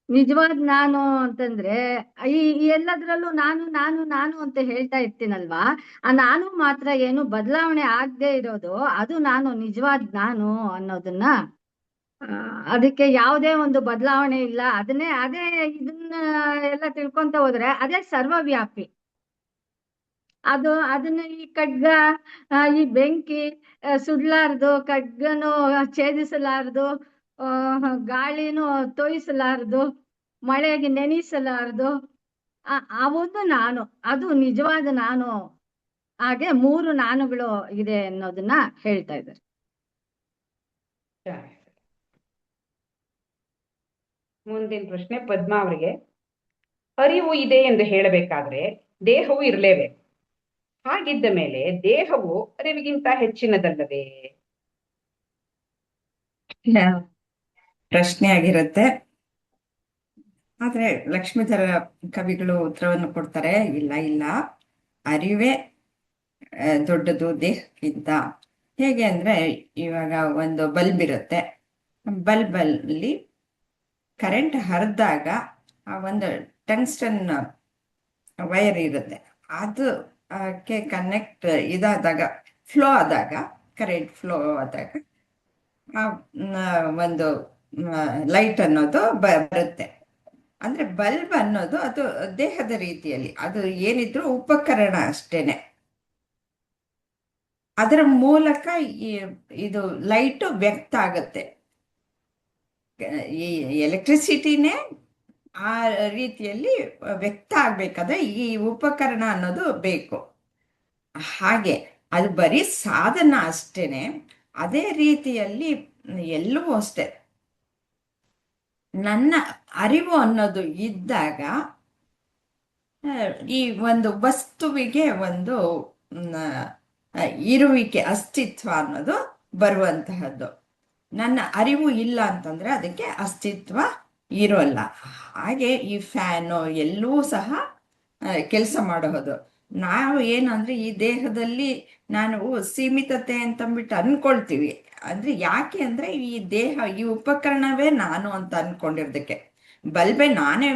ನಿಜವಾದ ನಾನು ಅಂತಂದ್ರೆ ಈ ಎಲ್ಲದ್ರಲ್ಲೂ ನಾನು ನಾನು ನಾನು ಅಂತ ಹೇಳ್ತಾ ಇರ್ತೀನಲ್ವಾ, ಆ ನಾನು ಮಾತ್ರ ಏನು ಬದಲಾವಣೆ ಆಗದೆ ಇರೋದು, ಅದು ನಾನು ನಿಜವಾದ ನಾನು ಅನ್ನೋದನ್ನ. ಅದಕ್ಕೆ ಯಾವುದೇ ಒಂದು ಬದಲಾವಣೆ ಇಲ್ಲ. ಅದೇ ಇದನ್ನ ಎಲ್ಲ ತಿಳ್ಕೊಂತ ಹೋದ್ರೆ ಅದೇ ಸರ್ವವ್ಯಾಪಿ. ಅದನ್ನ ಈ ಖಡ್ಗ, ಈ ಬೆಂಕಿ ಸುಡ್ಲಾರ್ದು, ಖಡ್ಗನು ಛೇದಿಸಲಾರ್ದು, ಗಾಳಿನೂ ತೋಯಿಸಲಾರ್ದು, ಮಳೆಗೆ ನೆನೆಸಲಾರ್ದು, ಆ ಒಂದು ನಾನು, ಅದು ನಿಜವಾದ ನಾನು. ಹಾಗೆ 3 ನಾನುಗಳು ಇದೆ ಅನ್ನೋದನ್ನ ಹೇಳ್ತಾ ಇದ್ದಾರೆ. ಮುಂದಿನ ಪ್ರಶ್ನೆ ಪದ್ಮಾ ಅವರಿಗೆ, ಅರಿವು ಇದೆ ಎಂದು ಹೇಳಬೇಕಾದ್ರೆ ದೇಹವು ಇರಲೇಬೇಕು. ಹಾಗಿದ್ದ ಮೇಲೆ ದೇಹವು ಅರಿವಿಗಿಂತ ಹೆಚ್ಚಿನದಲ್ಲವೇ? ಪ್ರಶ್ನೆ ಆಗಿರುತ್ತೆ. ಆದ್ರೆ ಲಕ್ಷ್ಮೀಧರ ಕವಿಗಳು ಉತ್ತರವನ್ನು ಕೊಡ್ತಾರೆ, ಇಲ್ಲ, ಅರಿವೇ ದೊಡ್ಡದು ದೇಹಕ್ಕಿಂತ. ಹೇಗೆ ಅಂದ್ರೆ, ಇವಾಗ ಒಂದು ಬಲ್ಬ್ ಇರುತ್ತೆ, ಬಲ್ಬಲ್ಲಿ ಕರೆಂಟ್ ಹರಿದಾಗ ಆ ಒಂದು ಟಂಗ್ಸ್ಟನ್ ವೈರ್ ಇರುತ್ತೆ, ಅದು ಕನೆಕ್ಟ್ ಇದಾದಾಗ, ಫ್ಲೋ ಆದಾಗ, ಕರೆಂಟ್ ಫ್ಲೋ ಆದಾಗ ಆ ಒಂದು ಲೈಟ್ ಅನ್ನೋದು ಬರುತ್ತೆ. ಅಂದ್ರೆ ಬಲ್ಬ್ ಅನ್ನೋದು ಅದು ದೇಹದ ರೀತಿಯಲ್ಲಿ, ಅದು ಏನಿದ್ರು ಉಪಕರಣ ಅಷ್ಟೇನೆ. ಅದರ ಮೂಲಕ ಇದು ಲೈಟು ವ್ಯಕ್ತ ಆಗುತ್ತೆ. ಈ ಎಲೆಕ್ಟ್ರಿಸಿಟಿನೇ ಆ ರೀತಿಯಲ್ಲಿ ವ್ಯಕ್ತ ಆಗ್ಬೇಕಾದ್ರೆ ಈ ಉಪಕರಣ ಅನ್ನೋದು ಬೇಕು. ಹಾಗೆ ಅದು ಬರೀ ಸಾಧನ ಅಷ್ಟೇನೆ. ಅದೇ ರೀತಿಯಲ್ಲಿ ಎಲ್ಲವೂ ಅಷ್ಟೆ, ನನ್ನ ಅರಿವು ಅನ್ನೋದು ಇದ್ದಾಗ ಈ ಒಂದು ವಸ್ತುವಿಗೆ ಒಂದು ಇರುವಿಕೆ, ಅಸ್ತಿತ್ವ ಅನ್ನೋದು ಬರುವಂತಹದ್ದು. ನನ್ನ ಅರಿವು ಇಲ್ಲ ಅಂತಂದ್ರೆ ಅದಕ್ಕೆ ಅಸ್ತಿತ್ವ ಇರೋಲ್ಲ. ಹಾಗೆ ಈ ಫ್ಯಾನು ಎಲ್ಲವೂ ಸಹ ಕೆಲಸ ಮಾಡೋದು. ನಾವು ಏನಂದ್ರೆ ಈ ದೇಹದಲ್ಲಿ ನಾನು ಸೀಮಿತತೆ ಅಂತಂದ್ಬಿಟ್ಟು ಅನ್ಕೊಳ್ತೀವಿ. ಅಂದ್ರೆ ಯಾಕೆ ಅಂದ್ರೆ ಈ ದೇಹ, ಈ ಉಪಕರಣವೇ ನಾನು ಅಂತ ಅನ್ಕೊಂಡಿರೋದಕ್ಕೆ. ಬಲ್ಬೆ ನಾನೇ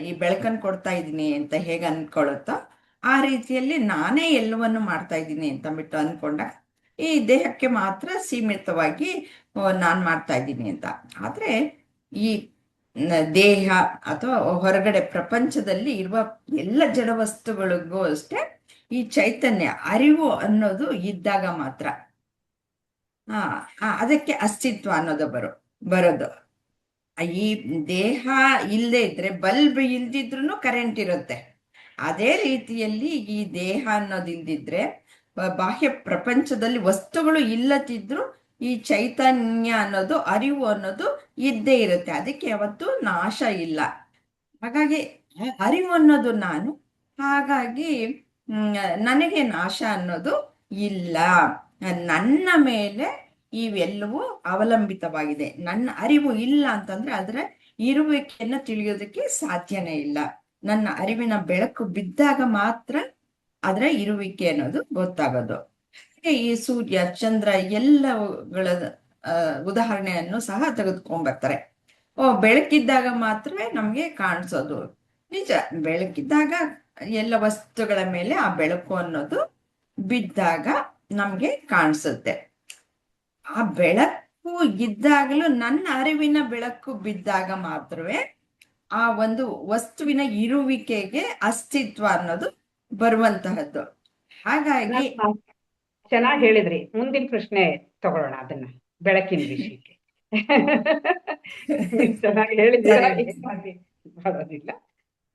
ಈ ಬೆಳಕನ್ನು ಕೊಡ್ತಾ ಇದ್ದೀನಿ ಅಂತ ಹೇಗೆ ಅನ್ಕೊಳ್ಳುತ್ತೋ ಆ ರೀತಿಯಲ್ಲಿ ನಾನೇ ಎಲ್ಲವನ್ನು ಮಾಡ್ತಾ ಇದ್ದೀನಿ ಅಂತಂದ್ಬಿಟ್ಟು ಅನ್ಕೊಂಡಾಗ ಈ ದೇಹಕ್ಕೆ ಮಾತ್ರ ಸೀಮಿತವಾಗಿ ನಾನು ಮಾಡ್ತಾ ಇದ್ದೀನಿ ಅಂತ. ಆದ್ರೆ ಈ ದೇಹ ಅಥವಾ ಹೊರಗಡೆ ಪ್ರಪಂಚದಲ್ಲಿ ಇರುವ ಎಲ್ಲ ಜಡ ವಸ್ತುಗಳಿಗೂ ಅಷ್ಟೇ ಈ ಚೈತನ್ಯ, ಅರಿವು ಅನ್ನೋದು ಇದ್ದಾಗ ಮಾತ್ರ ಅದಕ್ಕೆ ಅಸ್ತಿತ್ವ ಅನ್ನೋದು ಬರೋದು. ಈ ದೇಹ ಇಲ್ಲದೆ ಇದ್ರೆ, ಬಲ್ಬ್ ಇಲ್ದಿದ್ರು ಕರೆಂಟ್ ಇರುತ್ತೆ. ಅದೇ ರೀತಿಯಲ್ಲಿ ಈ ದೇಹ ಅನ್ನೋದು ಇಲ್ದಿದ್ರೆ, ಬಾಹ್ಯ ಪ್ರಪಂಚದಲ್ಲಿ ವಸ್ತುಗಳು ಇಲ್ಲದಿದ್ರು ಈ ಚೈತನ್ಯ ಅನ್ನೋದು, ಅರಿವು ಅನ್ನೋದು ಇದ್ದೇ ಇರುತ್ತೆ. ಅದಕ್ಕೆ ಯಾವತ್ತೂ ನಾಶ ಇಲ್ಲ. ಹಾಗಾಗಿ ಅರಿವು ಅನ್ನೋದು ನಾನು, ಹಾಗಾಗಿ ನನಗೆ ನಾಶ ಅನ್ನೋದು ಇಲ್ಲ. ನನ್ನ ಮೇಲೆ ಇವೆಲ್ಲವೂ ಅವಲಂಬಿತವಾಗಿದೆ. ನನ್ನ ಅರಿವು ಇಲ್ಲ ಅಂತಂದ್ರೆ ಅದರ ಇರುವಿಕೆಯನ್ನು ತಿಳಿಯೋದಕ್ಕೆ ಸಾಧ್ಯನೇ ಇಲ್ಲ. ನನ್ನ ಅರಿವಿನ ಬೆಳಕು ಬಿದ್ದಾಗ ಮಾತ್ರ ಅದರ ಇರುವಿಕೆ ಅನ್ನೋದು ಗೊತ್ತಾಗೋದು. ಹಾಗೆ ಈ ಸೂರ್ಯ, ಚಂದ್ರ ಎಲ್ಲಗಳ ಉದಾಹರಣೆಯನ್ನು ಸಹ ತೆಗೆದುಕೊಂಡ್ಬರ್ತಾರೆ. ಬೆಳಕಿದ್ದಾಗ ಮಾತ್ರವೇ ನಮ್ಗೆ ಕಾಣಿಸೋದು. ನಿಜ, ಬೆಳಕಿದ್ದಾಗ ಎಲ್ಲ ವಸ್ತುಗಳ ಮೇಲೆ ಆ ಬೆಳಕು ಅನ್ನೋದು ಬಿದ್ದಾಗ ನಮ್ಗೆ ಕಾಣಿಸುತ್ತೆ. ಆ ಬೆಳಕು ಇದ್ದಾಗಲೂ ನನ್ನ ಅರಿವಿನ ಬೆಳಕು ಬಿದ್ದಾಗ ಮಾತ್ರವೇ ಆ ಒಂದು ವಸ್ತುವಿನ ಇರುವಿಕೆಗೆ ಅಸ್ತಿತ್ವ ಅನ್ನೋದು ಬರುವಂತಹದ್ದು. ಹಾಗಾಗಿ ಚೆನ್ನಾಗಿ ಹೇಳಿದ್ರಿ. ಮುಂದಿನ ಪ್ರಶ್ನೆ ತಗೊಳ್ಳೋಣ ಅದನ್ನ, ಬೆಳಕಿನ ವಿಷಯಕ್ಕೆ. ಚೆನ್ನಾಗಿ ಹೇಳಿದ್ದೀರಾ, ಬರೋದಿಲ್ಲ.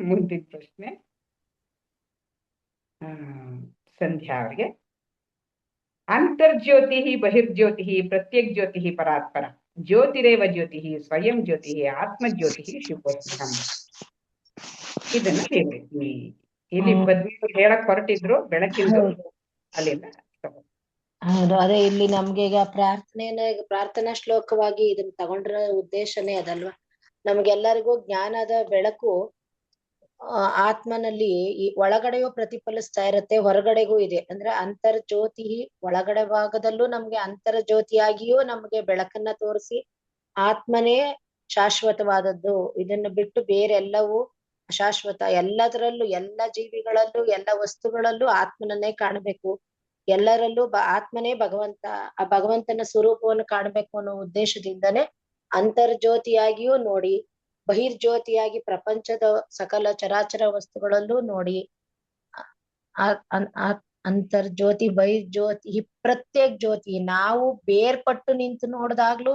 ಮುಂದಿನ ಪ್ರಶ್ನೆ ಸಂಧ್ಯಾ ಅವರಿಗೆ. ಅಂತರ್ಜ್ಯೋತಿ ಬಹಿರ್ಜ್ಯೋತಿ ಪ್ರತ್ಯಕ್ ಜ್ಯೋತಿ ಪರಾತ್ಪರ, ಜ್ಯೋತಿರೇವ ಜ್ಯೋತಿ ಸ್ವಯಂ ಜ್ಯೋತಿ ಆತ್ಮಜ್ಯೋತಿ ಶಿವೋಸ್ಮ್ಯಹಂ. ಇದನ್ನ ಹೇಳ್ಬೇಕು. ಇಲ್ಲಿ ಬದ್ನಿಯವರು ಹೇಳಕ್ ಹೊರಟಿದ್ರು ಬೆಳಕಿಂದು, ಅಲ್ಲಿಂದ ಹೌದು. ಅದೇ ಇಲ್ಲಿ ನಮ್ಗೆ ಈಗ ಪ್ರಾರ್ಥನಾ ಶ್ಲೋಕವಾಗಿ ಇದನ್ನ ತಗೊಂಡ್ರ ಉದ್ದೇಶನೇ ಅದಲ್ವಾ. ನಮ್ಗೆಲ್ಲರಿಗೂ ಜ್ಞಾನದ ಬೆಳಕು ಆತ್ಮನಲ್ಲಿ ಈ ಒಳಗಡೆಯೂ ಪ್ರತಿಫಲಿಸ್ತಾ ಇರತ್ತೆ, ಹೊರಗಡೆಗೂ ಇದೆ. ಅಂದ್ರೆ ಅಂತರ್ಜ್ಯೋತಿ, ಒಳಗಡೆ ಭಾಗದಲ್ಲೂ ನಮ್ಗೆ ಅಂತರ್ಜ್ಯೋತಿಯಾಗಿಯೂ ನಮ್ಗೆ ಬೆಳಕನ್ನ ತೋರಿಸಿ ಆತ್ಮನೇ ಶಾಶ್ವತವಾದದ್ದು, ಇದನ್ನ ಬಿಟ್ಟು ಬೇರೆಲ್ಲವೂ ಅಶಾಶ್ವತ. ಎಲ್ಲದರಲ್ಲೂ, ಎಲ್ಲ ಜೀವಿಗಳಲ್ಲೂ, ಎಲ್ಲ ವಸ್ತುಗಳಲ್ಲೂ ಆತ್ಮನನ್ನೇ ಕಾಣಬೇಕು. ಎಲ್ಲರಲ್ಲೂ ಆತ್ಮನೇ ಭಗವಂತ, ಆ ಭಗವಂತನ ಸ್ವರೂಪವನ್ನು ಕಾಣಬೇಕು ಅನ್ನೋ ಉದ್ದೇಶದಿಂದನೇ ಅಂತರ್ಜ್ಯೋತಿಯಾಗಿಯೂ ನೋಡಿ, ಬಹಿರ್ಜ್ಯೋತಿಯಾಗಿ ಪ್ರಪಂಚದ ಸಕಲ ಚರಾಚರ ವಸ್ತುಗಳಲ್ಲೂ ನೋಡಿ, ಅಂತರ್ಜ್ಯೋತಿ ಬಹಿರ್ಜ್ಯೋತಿ ಪ್ರತ್ಯೇಕ ಜ್ಯೋತಿ. ನಾವು ಬೇರ್ಪಟ್ಟು ನಿಂತು ನೋಡಿದಾಗ್ಲೂ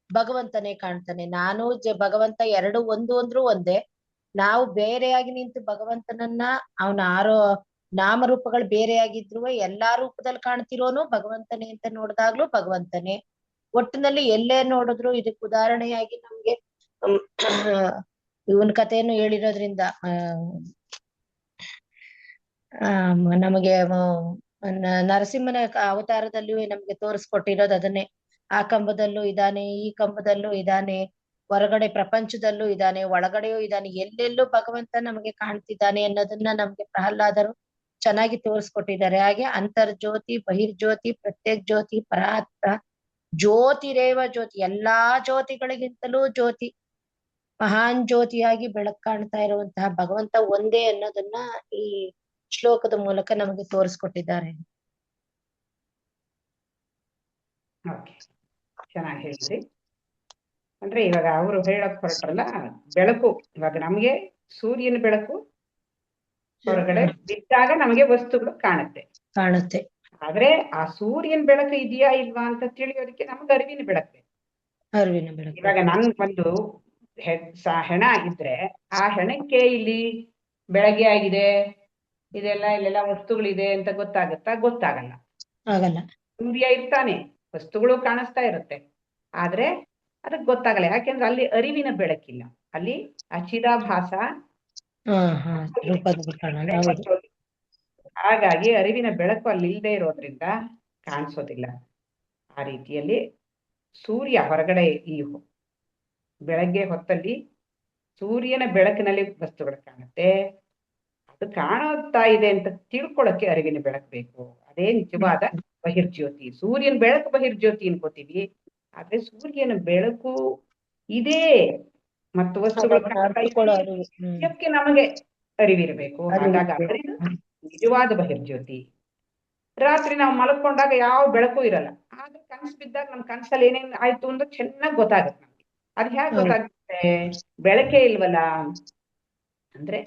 ಭಗವಂತನೇ ಕಾಣ್ತಾನೆ. ನಾನು ಭಗವಂತ ಎರಡು ಒಂದು ಅಂದ್ರೂ ಒಂದೇ. ನಾವು ಬೇರೆಯಾಗಿ ನಿಂತು ಭಗವಂತನನ್ನ ಅವನ ನಾಮರೂಪಗಳು ಬೇರೆಯಾಗಿದ್ರು ಎಲ್ಲಾ ರೂಪದಲ್ಲಿ ಕಾಣ್ತಿರೋನು ಭಗವಂತನೇ ಅಂತ ನೋಡಿದಾಗ್ಲೂ ಭಗವಂತನೇ. ಒಟ್ಟಿನಲ್ಲಿ ಎಲ್ಲೇ ನೋಡಿದ್ರು, ಇದಕ್ಕೆ ಉದಾಹರಣೆಯಾಗಿ ನಮ್ಗೆ ಇವನ್ ಕಥೆಯನ್ನು ಹೇಳಿರೋದ್ರಿಂದ ನಮಗೆ ನರಸಿಂಹನ ಅವತಾರದಲ್ಲಿಯೂ ನಮ್ಗೆ ತೋರಿಸ್ಕೊಟ್ಟಿರೋದು ಅದನ್ನೇ. ಆ ಕಂಬದಲ್ಲೂ ಇದ್ದಾನೆ, ಈ ಕಂಬದಲ್ಲೂ ಇದ್ದಾನೆ, ಹೊರಗಡೆ ಪ್ರಪಂಚದಲ್ಲೂ ಇದ್ದಾನೆ, ಒಳಗಡೆಯೂ ಇದ್ದಾನೆ, ಎಲ್ಲೆಲ್ಲೂ ಭಗವಂತ ನಮಗೆ ಕಾಣ್ತಿದ್ದಾನೆ ಅನ್ನೋದನ್ನ ನಮ್ಗೆ ಪ್ರಹ್ಲಾದರು ಚೆನ್ನಾಗಿ ತೋರಿಸ್ಕೊಟ್ಟಿದ್ದಾರೆ. ಹಾಗೆ ಅಂತರ್ಜ್ಯೋತಿ ಬಹಿರ್ಜ್ಯೋತಿ ಪ್ರತ್ಯೇಕ ಜ್ಯೋತಿ ಪರಾತ್ಪರ, ಜ್ಯೋತಿರೇವ ಜ್ಯೋತಿ, ಎಲ್ಲಾ ಜ್ಯೋತಿಗಳಿಗಿಂತಲೂ ಜ್ಯೋತಿ, ಮಹಾನ್ ಜ್ಯೋತಿಯಾಗಿ ಬೆಳಕು ಕಾಣ್ತಾ ಇರುವಂತಹ ಭಗವಂತ ಒಂದೇ ಅನ್ನೋದನ್ನ ಈ ಶ್ಲೋಕದ ಮೂಲಕ ನಮಗೆ ತೋರಿಸ್ಕೊಟ್ಟಿದ್ದಾರೆ. ಚೆನ್ನಾಗಿ ಹೇಳಿದ್ರಿ. ಅಂದ್ರೆ ಇವಾಗ ಅವರು ಹೇಳಕ್ ಹೊರಟ್ರಲ್ಲ, ಬೆಳಕು ಇವಾಗ ನಮ್ಗೆ ಸೂರ್ಯನ ಬೆಳಕು ಹೊರಗಡೆ ಬಿದ್ದಾಗ ನಮಗೆ ವಸ್ತುಗಳು ಕಾಣುತ್ತೆ. ಆದ್ರೆ ಆ ಸೂರ್ಯನ ಬೆಳಕು ಇದೆಯಾ ಇಲ್ವಾ ಅಂತ ತಿಳಿಯೋದಕ್ಕೆ ನಮ್ಗೆ ಅರಿವಿನ ಬೆಳಕು. ಇವಾಗ ನನ್ ಒಂದು ಹೆಣ ಇದ್ರೆ ಆ ಹೆಣಕ್ಕೆ ಇಲ್ಲಿ ಬೆಳಗ್ಗೆ ಆಗಿದೆ, ಇಲ್ಲೆಲ್ಲ ವಸ್ತುಗಳಿದೆ ಅಂತ ಗೊತ್ತಾಗಲ್ಲ. ಸೂರ್ಯ ಇರ್ತಾನೆ, ವಸ್ತುಗಳು ಕಾಣಿಸ್ತಾ ಇರುತ್ತೆ, ಆದ್ರೆ ಅದಕ್ಕೆ ಗೊತ್ತಾಗಲ್ಲ. ಯಾಕೆಂದ್ರೆ ಅಲ್ಲಿ ಅರಿವಿನ ಬೆಳಕಿಲ್ಲ, ಅಲ್ಲಿ ಅಚಿದಾಭಾಸ. ಹಾಗಾಗಿ ಅರಿವಿನ ಬೆಳಕು ಅಲ್ಲಿ ಇಲ್ಲದೆ ಇರೋದ್ರಿಂದ ಕಾಣಿಸೋದಿಲ್ಲ. ಆ ರೀತಿಯಲ್ಲಿ ಸೂರ್ಯ ಹೊರಗಡೆ ಈ ಬೆಳಗ್ಗೆ ಹೊತ್ತಲ್ಲಿ ಸೂರ್ಯನ ಬೆಳಕಿನಲ್ಲಿ ವಸ್ತುಗಳು ಕಾಣುತ್ತೆ. ಅದು ಕಾಣುತ್ತಾ ಇದೆ ಅಂತ ತಿಳ್ಕೊಳಕ್ಕೆ ಅರಿವಿನ ಬೆಳಕು ಬೇಕು. ಅದೇ ನಿಜವಾದ ಬಹಿರ್ಜ್ಯೋತಿ. ಸೂರ್ಯನ ಬೆಳಕು ಬಹಿರ್ಜ್ಯೋತಿ ಅನ್ಕೋತೀವಿ, ಆದ್ರೆ ಸೂರ್ಯನ ಬೆಳಕು ಇದೆ ಮತ್ತು ವಸ್ತುಗಳು ನಮಗೆ ಅರಿವಿರಬೇಕು. ಹಾಗಾಗಿ ನಿಜವಾದ ಬಹಿರ್ಜ್ಯೋತಿ. ರಾತ್ರಿ ನಾವು ಮಲ್ಕೊಂಡಾಗ ಯಾವ ಬೆಳಕು ಇರಲ್ಲ, ಆದ್ರೆ ಕನಸು ಬಿದ್ದಾಗ ನಮ್ ಕನಸಲ್ಲಿ ಏನೇನ್ ಆಯ್ತು ಅಂತ ಚೆನ್ನಾಗಿ ಗೊತ್ತಾಗುತ್ತೆ ನಮ್ಗೆ. ಅದ್ ಹೇಗೆ ಗೊತ್ತಾಗುತ್ತೆ? ಬೆಳಕೇ ಇಲ್ವಲ್ಲ ಅಂದ್ರೆ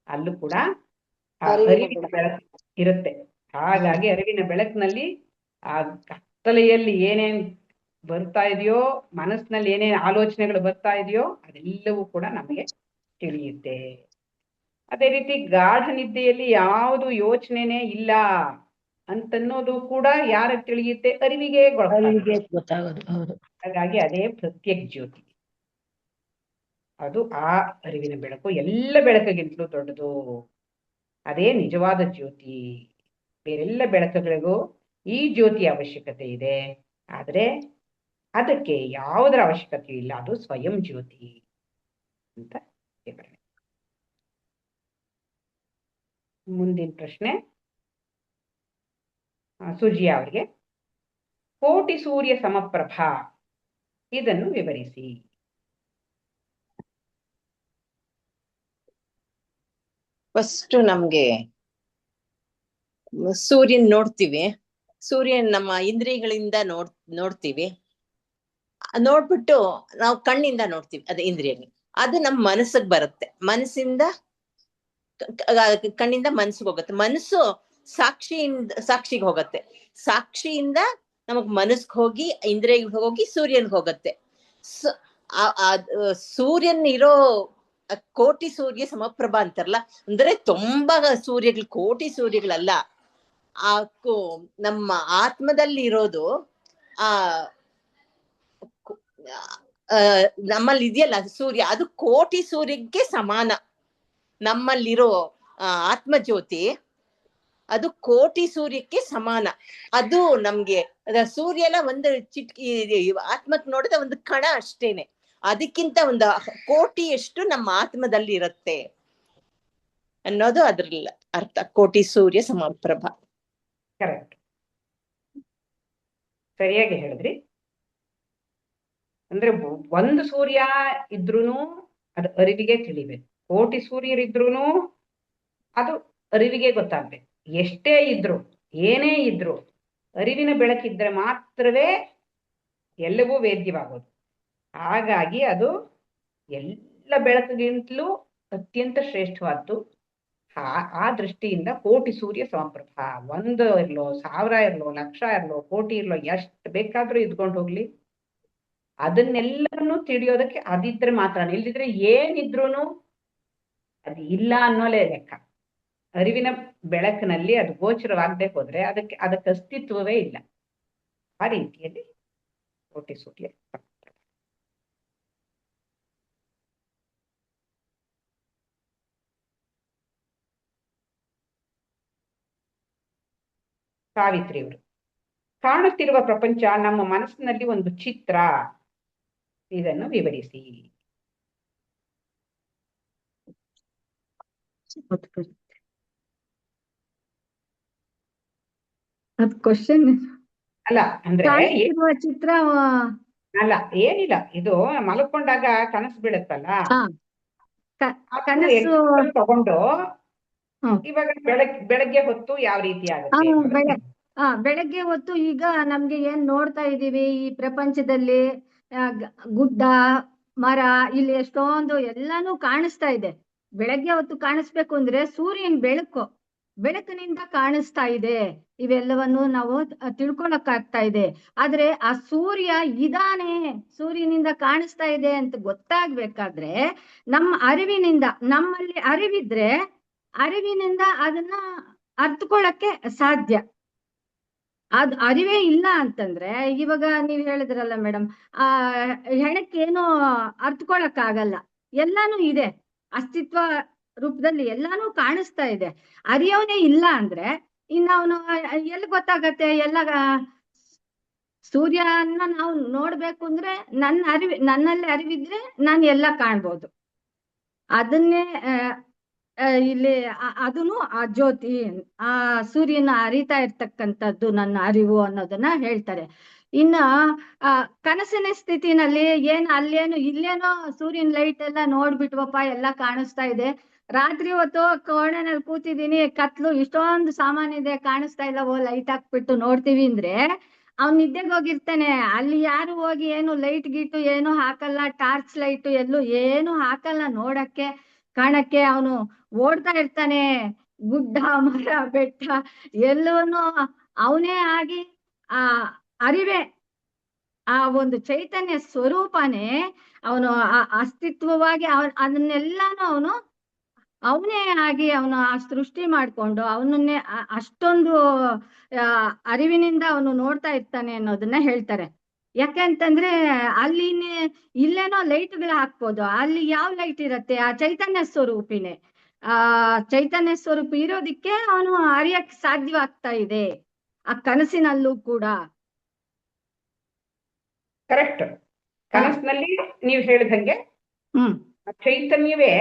ಅಲ್ಲೂ ಕೂಡ ಅರಿವಿನ ಬೆಳಕು ಇರುತ್ತೆ. ಹಾಗಾಗಿ ಅರಿವಿನ ಬೆಳಕಿನಲ್ಲಿ ಆ ಕತ್ತಲೆಯಲ್ಲಿ ಏನೇನ್ ಬರ್ತಾ ಇದೆಯೋ, ಮನಸ್ಸಿನಲ್ಲಿ ಏನೇನ್ ಆಲೋಚನೆಗಳು ಬರ್ತಾ ಇದೆಯೋ ಅದೆಲ್ಲವೂ ಕೂಡ ನಮಗೆ ತಿಳಿಯುತ್ತೆ. ಅದೇ ರೀತಿ ಗಾಢ ನಿದ್ದೆಯಲ್ಲಿ ಯಾವುದು ಯೋಚನೆನೇ ಇಲ್ಲ ಅಂತನ್ನೋದು ಕೂಡ ಯಾರ ತಿಳಿಯುತ್ತೆ? ಅರಿವಿಗೆ ಗೊತ್ತಾಗೋದು. ಹಾಗಾಗಿ ಅದೇ ಪ್ರತ್ಯೇಕ ಜ್ಯೋತಿ. ಅದು ಆ ಅರಿವಿನ ಬೆಳಕು ಎಲ್ಲ ಬೆಳಕಿಗಿಂತಲೂ ದೊಡ್ಡದು. ಅದೇ ನಿಜವಾದ ಜ್ಯೋತಿ. ಬೇರೆಲ್ಲ ಬೆಳಕುಗಳಿಗೂ ಈ ಜ್ಯೋತಿಯ ಅವಶ್ಯಕತೆ ಇದೆ, ಆದ್ರೆ ಅದಕ್ಕೆ ಯಾವುದರ ಅವಶ್ಯಕತೆ ಇಲ್ಲ, ಅದು ಸ್ವಯಂ ಜ್ಯೋತಿ ಅಂತ ವಿವರಣೆ. ಮುಂದಿನ ಪ್ರಶ್ನೆ ಸುಜಿಯಾ ಅವರಿಗೆ. ಕೋಟಿ ಸೂರ್ಯ ಸಮಪ್ರಭಾ, ಇದನ್ನು ವಿವರಿಸಿ. ಫಸ್ಟ್ ನಮ್ಗೆ ಸೂರ್ಯನ್ ನೋಡ್ತೀವಿ, ಸೂರ್ಯನ್ ನಮ್ಮ ಇಂದ್ರಿಯಗಳಿಂದ ನೋಡ್ತೀವಿ, ನೋಡ್ಬಿಟ್ಟು ನಾವು ಕಣ್ಣಿಂದ ನೋಡ್ತೀವಿ, ಅದೇ ಇಂದ್ರಿಯಲ್ಲಿ. ಅದು ನಮ್ಮ ಮನಸ್ಸಿಗೆ ಬರುತ್ತೆ, ಮನಸ್ಸಿಂದ ಕಣ್ಣಿಂದ ಮನ್ಸಿಗೆ ಹೋಗುತ್ತೆ, ಮನಸ್ಸು ಸಾಕ್ಷಿಗೆ ಹೋಗುತ್ತೆ, ಸಾಕ್ಷಿಯಿಂದ ನಮಗ್ ಮನಸ್ಸಿಗೆ ಹೋಗಿ ಇಂದ್ರಿಯಗಳಿಗೆ ಹೋಗಿ ಸೂರ್ಯನ್ಗೆ ಹೋಗುತ್ತೆ. ಸೂರ್ಯನ್ ಇರೋ ಕೋಟಿ ಸೂರ್ಯ ಸಮಪ್ರಭಾ ಅಂತಾರಲ್ಲ, ಅಂದ್ರೆ ತುಂಬಾ ಸೂರ್ಯಗಳು, ಕೋಟಿ ಸೂರ್ಯಗಳಲ್ಲ, ಆ ನಮ್ಮ ಆತ್ಮದಲ್ಲಿ ಇರೋದು ನಮ್ಮಲ್ಲಿ ಇದೆಯಲ್ಲ ಸೂರ್ಯ, ಅದು ಕೋಟಿ ಸೂರ್ಯಕ್ಕೆ ಸಮಾನ. ನಮ್ಮಲ್ಲಿರೋ ಆತ್ಮಜ್ಯೋತಿ ಅದು ಕೋಟಿ ಸೂರ್ಯಕ್ಕೆ ಸಮಾನ. ಅದು ನಮ್ಗೆ ಸೂರ್ಯ ಎಲ್ಲ ಒಂದು ಚಿಟ್ಕಿ ಆತ್ಮಕ್ ನೋಡಿದ ಒಂದು ಕಣ ಅಷ್ಟೇನೆ, ಅದಕ್ಕಿಂತ ಒಂದು ಕೋಟಿಯಷ್ಟು ನಮ್ಮ ಆತ್ಮದಲ್ಲಿ ಇರುತ್ತೆ ಅನ್ನೋದು ಅದ್ರಲ್ಲಿ ಅರ್ಥ. ಕೋಟಿ ಸೂರ್ಯ ಸಮಪ್ರಭಾ. ಕರೆಕ್ಟ್, ಸರಿಯಾಗಿ ಹೇಳಿದ್ರಿ. ಅಂದ್ರೆ ಒಂದು ಸೂರ್ಯ ಇದ್ರೂನು ಅದು ಅರಿವಿಗೆ ತಿಳಿಬೇಕು, ಕೋಟಿ ಸೂರ್ಯರಿದ್ರೂನು ಅದು ಅರಿವಿಗೆ ಗೊತ್ತಾಗ್ಬೇಕು. ಎಷ್ಟೇ ಇದ್ರು ಏನೇ ಇದ್ರು ಅರಿವಿನ ಬೆಳಕಿದ್ರೆ ಮಾತ್ರವೇ ಎಲ್ಲವೂ ವೇದ್ಯವಾಗೋದು. ಹಾಗಾಗಿ ಅದು ಎಲ್ಲ ಬೆಳಕಿಗಿಂತಲೂ ಅತ್ಯಂತ ಶ್ರೇಷ್ಠವಾದ್ದು. ಆ ದೃಷ್ಟಿಯಿಂದ ಕೋಟಿ ಸೂರ್ಯ ಸಮಪ್ರಭಾ. 1 ಇರ್ಲೋ 1000 ಇರ್ಲೋ 1,00,000 ಇರ್ಲೋ ಕೋಟಿ ಇರ್ಲೋ ಎಷ್ಟು ಬೇಕಾದ್ರೂ ಇದ್ಕೊಂಡು ಹೋಗ್ಲಿ, ಅದನ್ನೆಲ್ಲರನ್ನು ತಿಳಿಯೋದಕ್ಕೆ ಅದಿದ್ರೆ ಮಾತ್ರ. ಇಲ್ದಿದ್ರೆ ಏನಿದ್ರೂನು ಅದು ಇಲ್ಲ ಅನ್ನೋಲೇ ಲೆಕ್ಕ. ಅರಿವಿನ ಬೆಳಕಿನಲ್ಲಿ ಅದು ಗೋಚರವಾಗದೆ ಹೋದ್ರೆ ಅದಕ್ಕೆ ಅಸ್ತಿತ್ವವೇ ಇಲ್ಲ. ಆ ರೀತಿಯಲ್ಲಿ ಕೋಟಿ ಸೂರ್ಯ. ಸಾವಿತ್ರಿ ಅವರು, ಕಾಣುತ್ತಿರುವ ಪ್ರಪಂಚ ನಮ್ಮ ಮನಸ್ಸಿನಲ್ಲಿ ಒಂದು ಚಿತ್ರ, ಇದನ್ನು ವಿವರಿಸಿ. ಅದ್ ಕ್ವಶನ್ ಅಲ್ಲ ಅಂದ್ರೆ ಕಾಣಿಸುತ್ತಿರುವ ಚಿತ್ರ ಅಲ್ಲ, ಏನಿಲ್ಲ, ಇದು ಮಲ್ಕೊಂಡಾಗ ಕನಸು ಬೀಳುತ್ತಲ್ಲ, ಕನಸು ತಗೊಂಡು ಇವಾಗ ಬೆಳಗ್ಗೆ ಹೊತ್ತು ಯಾವ ರೀತಿ ಆಗುತ್ತೆ? ಬೆಳಗ್ಗೆ ಹೊತ್ತು ಈಗ ನಮ್ಗೆ ಏನ್ ನೋಡ್ತಾ ಇದೀವಿ ಈ ಪ್ರಪಂಚದಲ್ಲಿ, ಗುಡ್ಡ ಮರ ಇಲ್ಲಿ ಎಷ್ಟೊಂದು ಎಲ್ಲಾನು ಕಾಣಿಸ್ತಾ ಇದೆ. ಬೆಳಗ್ಗೆ ಹೊತ್ತು ಕಾಣಿಸ್ಬೇಕು ಅಂದ್ರೆ ಸೂರ್ಯನ ಬೆಳಕಿನಿಂದ ಕಾಣಿಸ್ತಾ ಇದೆ. ಇವೆಲ್ಲವನ್ನು ನಾವು ತಿಳ್ಕೊಳಕ್ಕಾಗ್ತಾ ಇದೆ. ಆದ್ರೆ ಆ ಸೂರ್ಯ ಇದಾನೆ, ಸೂರ್ಯನಿಂದ ಕಾಣಿಸ್ತಾ ಇದೆ ಅಂತ ಗೊತ್ತಾಗ್ಬೇಕಾದ್ರೆ ನಮ್ಮ ಅರಿವಿನಿಂದ, ನಮ್ಮಲ್ಲಿ ಅರಿವಿದ್ರೆ ಅರಿವಿನಿಂದ ಅದನ್ನ ಅರ್ಥಕೊಳ್ಳಕ್ಕೆ ಸಾಧ್ಯ. ಅದ್ ಅರಿವೇ ಇಲ್ಲ ಅಂತಂದ್ರೆ, ಇವಾಗ ನೀವ್ ಹೇಳಿದ್ರಲ್ಲ ಮೇಡಮ್, ಹೆಣಕ್ಕೇನು ಅರ್ಥಕೊಳಕ್ ಆಗಲ್ಲ. ಎಲ್ಲಾನು ಇದೆ, ಅಸ್ತಿತ್ವ ರೂಪದಲ್ಲಿ ಎಲ್ಲಾನು ಕಾಣಿಸ್ತಾ ಇದೆ. ಅರಿಯೋನೇ ಇಲ್ಲ ಅಂದ್ರೆ ಇನ್ನು ಅವನು ಎಲ್ಲಿ ಗೊತ್ತಾಗತ್ತೆ? ಎಲ್ಲ ಸೂರ್ಯನ ನಾವು ನೋಡ್ಬೇಕು ಅಂದ್ರೆ ನನ್ನಲ್ಲಿ ಅರಿವಿದ್ರೆ ನಾನು ಎಲ್ಲ ಕಾಣ್ಬೋದು. ಅದನ್ನೇ ಇಲ್ಲಿ ಅದನ್ನು ಆ ಜ್ಯೋತಿ, ಆ ಸೂರ್ಯನ ಅರಿತಾ ಇರ್ತಕ್ಕಂಥದ್ದು ನನ್ನ ಅರಿವು ಅನ್ನೋದನ್ನ ಹೇಳ್ತಾರೆ. ಇನ್ನ ಕನಸಿನ ಸ್ಥಿತಿನಲ್ಲಿ ಅಲ್ಲೇನು ಇಲ್ಲೇನೋ ಸೂರ್ಯನ ಲೈಟ್ ಎಲ್ಲ ನೋಡ್ಬಿಟ್ವಪ್ಪ, ಎಲ್ಲ ಕಾಣಿಸ್ತಾ ಇದೆ. ರಾತ್ರಿ ಹೊತ್ತು ಕೋಣೆನಲ್ಲಿ ಕೂತಿದೀನಿ, ಕತ್ಲು, ಇಷ್ಟೊಂದು ಸಾಮಾನ್ ಇದೆ, ಕಾಣಿಸ್ತಾ ಇಲ್ಲ, ಲೈಟ್ ಹಾಕ್ಬಿಟ್ಟು ನೋಡ್ತೀವಿ ಅಂದ್ರೆ ಅವ್ನ್ ನಿದ್ದೆಗೆ ಹೋಗಿರ್ತಾನೆ. ಅಲ್ಲಿ ಯಾರು ಹೋಗಿ ಏನು ಲೈಟ್ ಗೀಟು ಏನು ಹಾಕಲ್ಲ, ಟಾರ್ಚ್ ಲೈಟ್ ಎಲ್ಲೂ ಏನು ಹಾಕಲ್ಲ ನೋಡಕ್ಕೆ ಕಾಣಕ್ಕೆ. ಅವನು ಓಡ್ತಾ ಇರ್ತಾನೆ, ಗುಡ್ಡ ಮರ ಬೆಟ್ಟ ಎಲ್ಲವನ್ನೂ ಅವನೇ ಆಗಿ ಆ ಅರಿವೆ, ಆ ಒಂದು ಚೈತನ್ಯ ಸ್ವರೂಪನೇ ಅವನು ಅಸ್ತಿತ್ವವಾಗಿ ಅದನ್ನೆಲ್ಲಾನು ಅವನೇ ಆಗಿ ಅವನು ಆ ಸೃಷ್ಟಿ ಮಾಡ್ಕೊಂಡು ಅವನನ್ನೇ ಅಷ್ಟೊಂದು ಅರಿವಿನಿಂದ ಅವನು ನೋಡ್ತಾ ಇರ್ತಾನೆ ಅನ್ನೋದನ್ನ ಹೇಳ್ತಾರೆ. ಯಾಕೆಂತಂದ್ರೆ ಅಲ್ಲಿ ಇಲ್ಲೇನೋ ಲೈಟ್ಗಳು ಹಾಕ್ಬೋದು, ಅಲ್ಲಿ ಯಾವ ಲೈಟ್ ಇರತ್ತೆ? ಆ ಚೈತನ್ಯ ಸ್ವರೂಪಿನೇ. ಚೈತನ್ಯ ಸ್ವರೂಪ ಇರೋದಿಕ್ಕೆ ಅವನು ಅರಿಯಕ್ ಸಾಧ್ಯವಾಗ್ತಾ ಇದೆ, ಆ ಕನಸಿನಲ್ಲೂ ಕೂಡ. ಕರೆಕ್ಟ್. ಕನಸಿನಲ್ಲಿ ನೀವು ಹೇಳಿದಂಗೆ ಚೈತನ್ಯವೇ,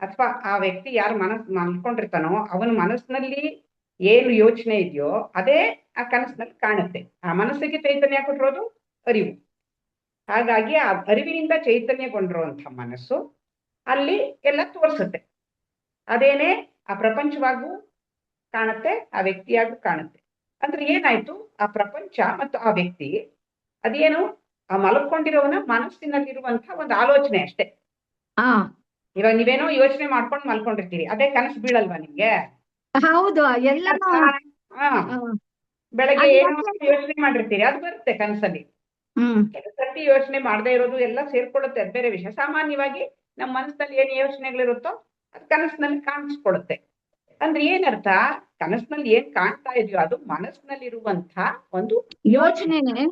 ಅಥವಾ ಆ ವ್ಯಕ್ತಿ ಯಾರು ಮನ್ಕೊಂಡಿರ್ತಾನೋ ಅವನ ಮನಸ್ಸಿನಲ್ಲಿ ಏನು ಯೋಚನೆ ಇದೆಯೋ ಅದೇ ಆ ಕನಸಿನಲ್ಲಿ ಕಾಣುತ್ತೆ. ಆ ಮನಸ್ಸಿಗೆ ಚೈತನ್ಯ ಕೊಟ್ಟಿರೋದು ಅರಿವು. ಹಾಗಾಗಿ ಆ ಅರಿವಿನಿಂದ ಚೈತನ್ಯಗೊಂಡಿರುವಂತಹ ಮನಸ್ಸು ಅಲ್ಲಿ ಎಲ್ಲ ತೋರಿಸುತ್ತೆ. ಅದೇನೆ ಆ ಪ್ರಪಂಚವಾಗೂ ಕಾಣುತ್ತೆ, ಆ ವ್ಯಕ್ತಿಯಾಗೂ ಕಾಣುತ್ತೆ. ಅಂದ್ರೆ ಏನಾಯ್ತು? ಆ ಪ್ರಪಂಚ ಮತ್ತು ಆ ವ್ಯಕ್ತಿ ಅದೇನು ಆ ಮಲ್ಕೊಂಡಿರೋವನ ಮನಸ್ಸಿನಲ್ಲಿರುವಂತಹ ಒಂದು ಆಲೋಚನೆ ಅಷ್ಟೇ. ಹಾ ಇವಾಗ ನೀವೇನೋ ಯೋಚನೆ ಮಾಡ್ಕೊಂಡು ಮಲ್ಕೊಂಡಿರ್ತೀರಿ, ಅದೇ ಕನಸು ಬೀಳಲ್ವಾ ನಿಮ್ಗೆ? ಹೌದು ಎಲ್ಲಾನು. ಹಾ, ಆ, ಬೆಳಗ್ಗೆ ಅದು ಏನೋ ಯಾಕೆ? ಯೋಚನೆ ಮಾಡಿರ್ತೀರಿ, ಅದು ಬರುತ್ತೆ ಕನಸಲ್ಲಿ. ಹ್ಮ್ ಕೆಲಸದಲ್ಲಿ ಯೋಚನೆ ಮಾಡದೇ ಇರೋದು ಎಲ್ಲ ಸೇರ್ಕೊಳ್ಳುತ್ತೆ, ಅದು ಬೇರೆ ವಿಷಯ. ಸಾಮಾನ್ಯವಾಗಿ ನಮ್ಮ ಮನಸ್ಸಿನಲ್ಲಿ ಏನ್ ಯೋಚನೆಗಳಿರುತ್ತೋ ಅದು ಕನಸಿನಲ್ಲಿ ಕಾಣಿಸ್ಕೊಳುತ್ತೆ. ಅಂದ್ರೆ ಏನರ್ಥ, ಕನಸಿನಲ್ಲಿ ಏನ್ ಕಾಣ್ತಾ ಇದೆಯೋ ಅದು ಮನಸ್ಸಿನಲ್ಲಿರುವಂತ ಒಂದು ಯೋಚನೆ. ಯೋಚನೆನೆ.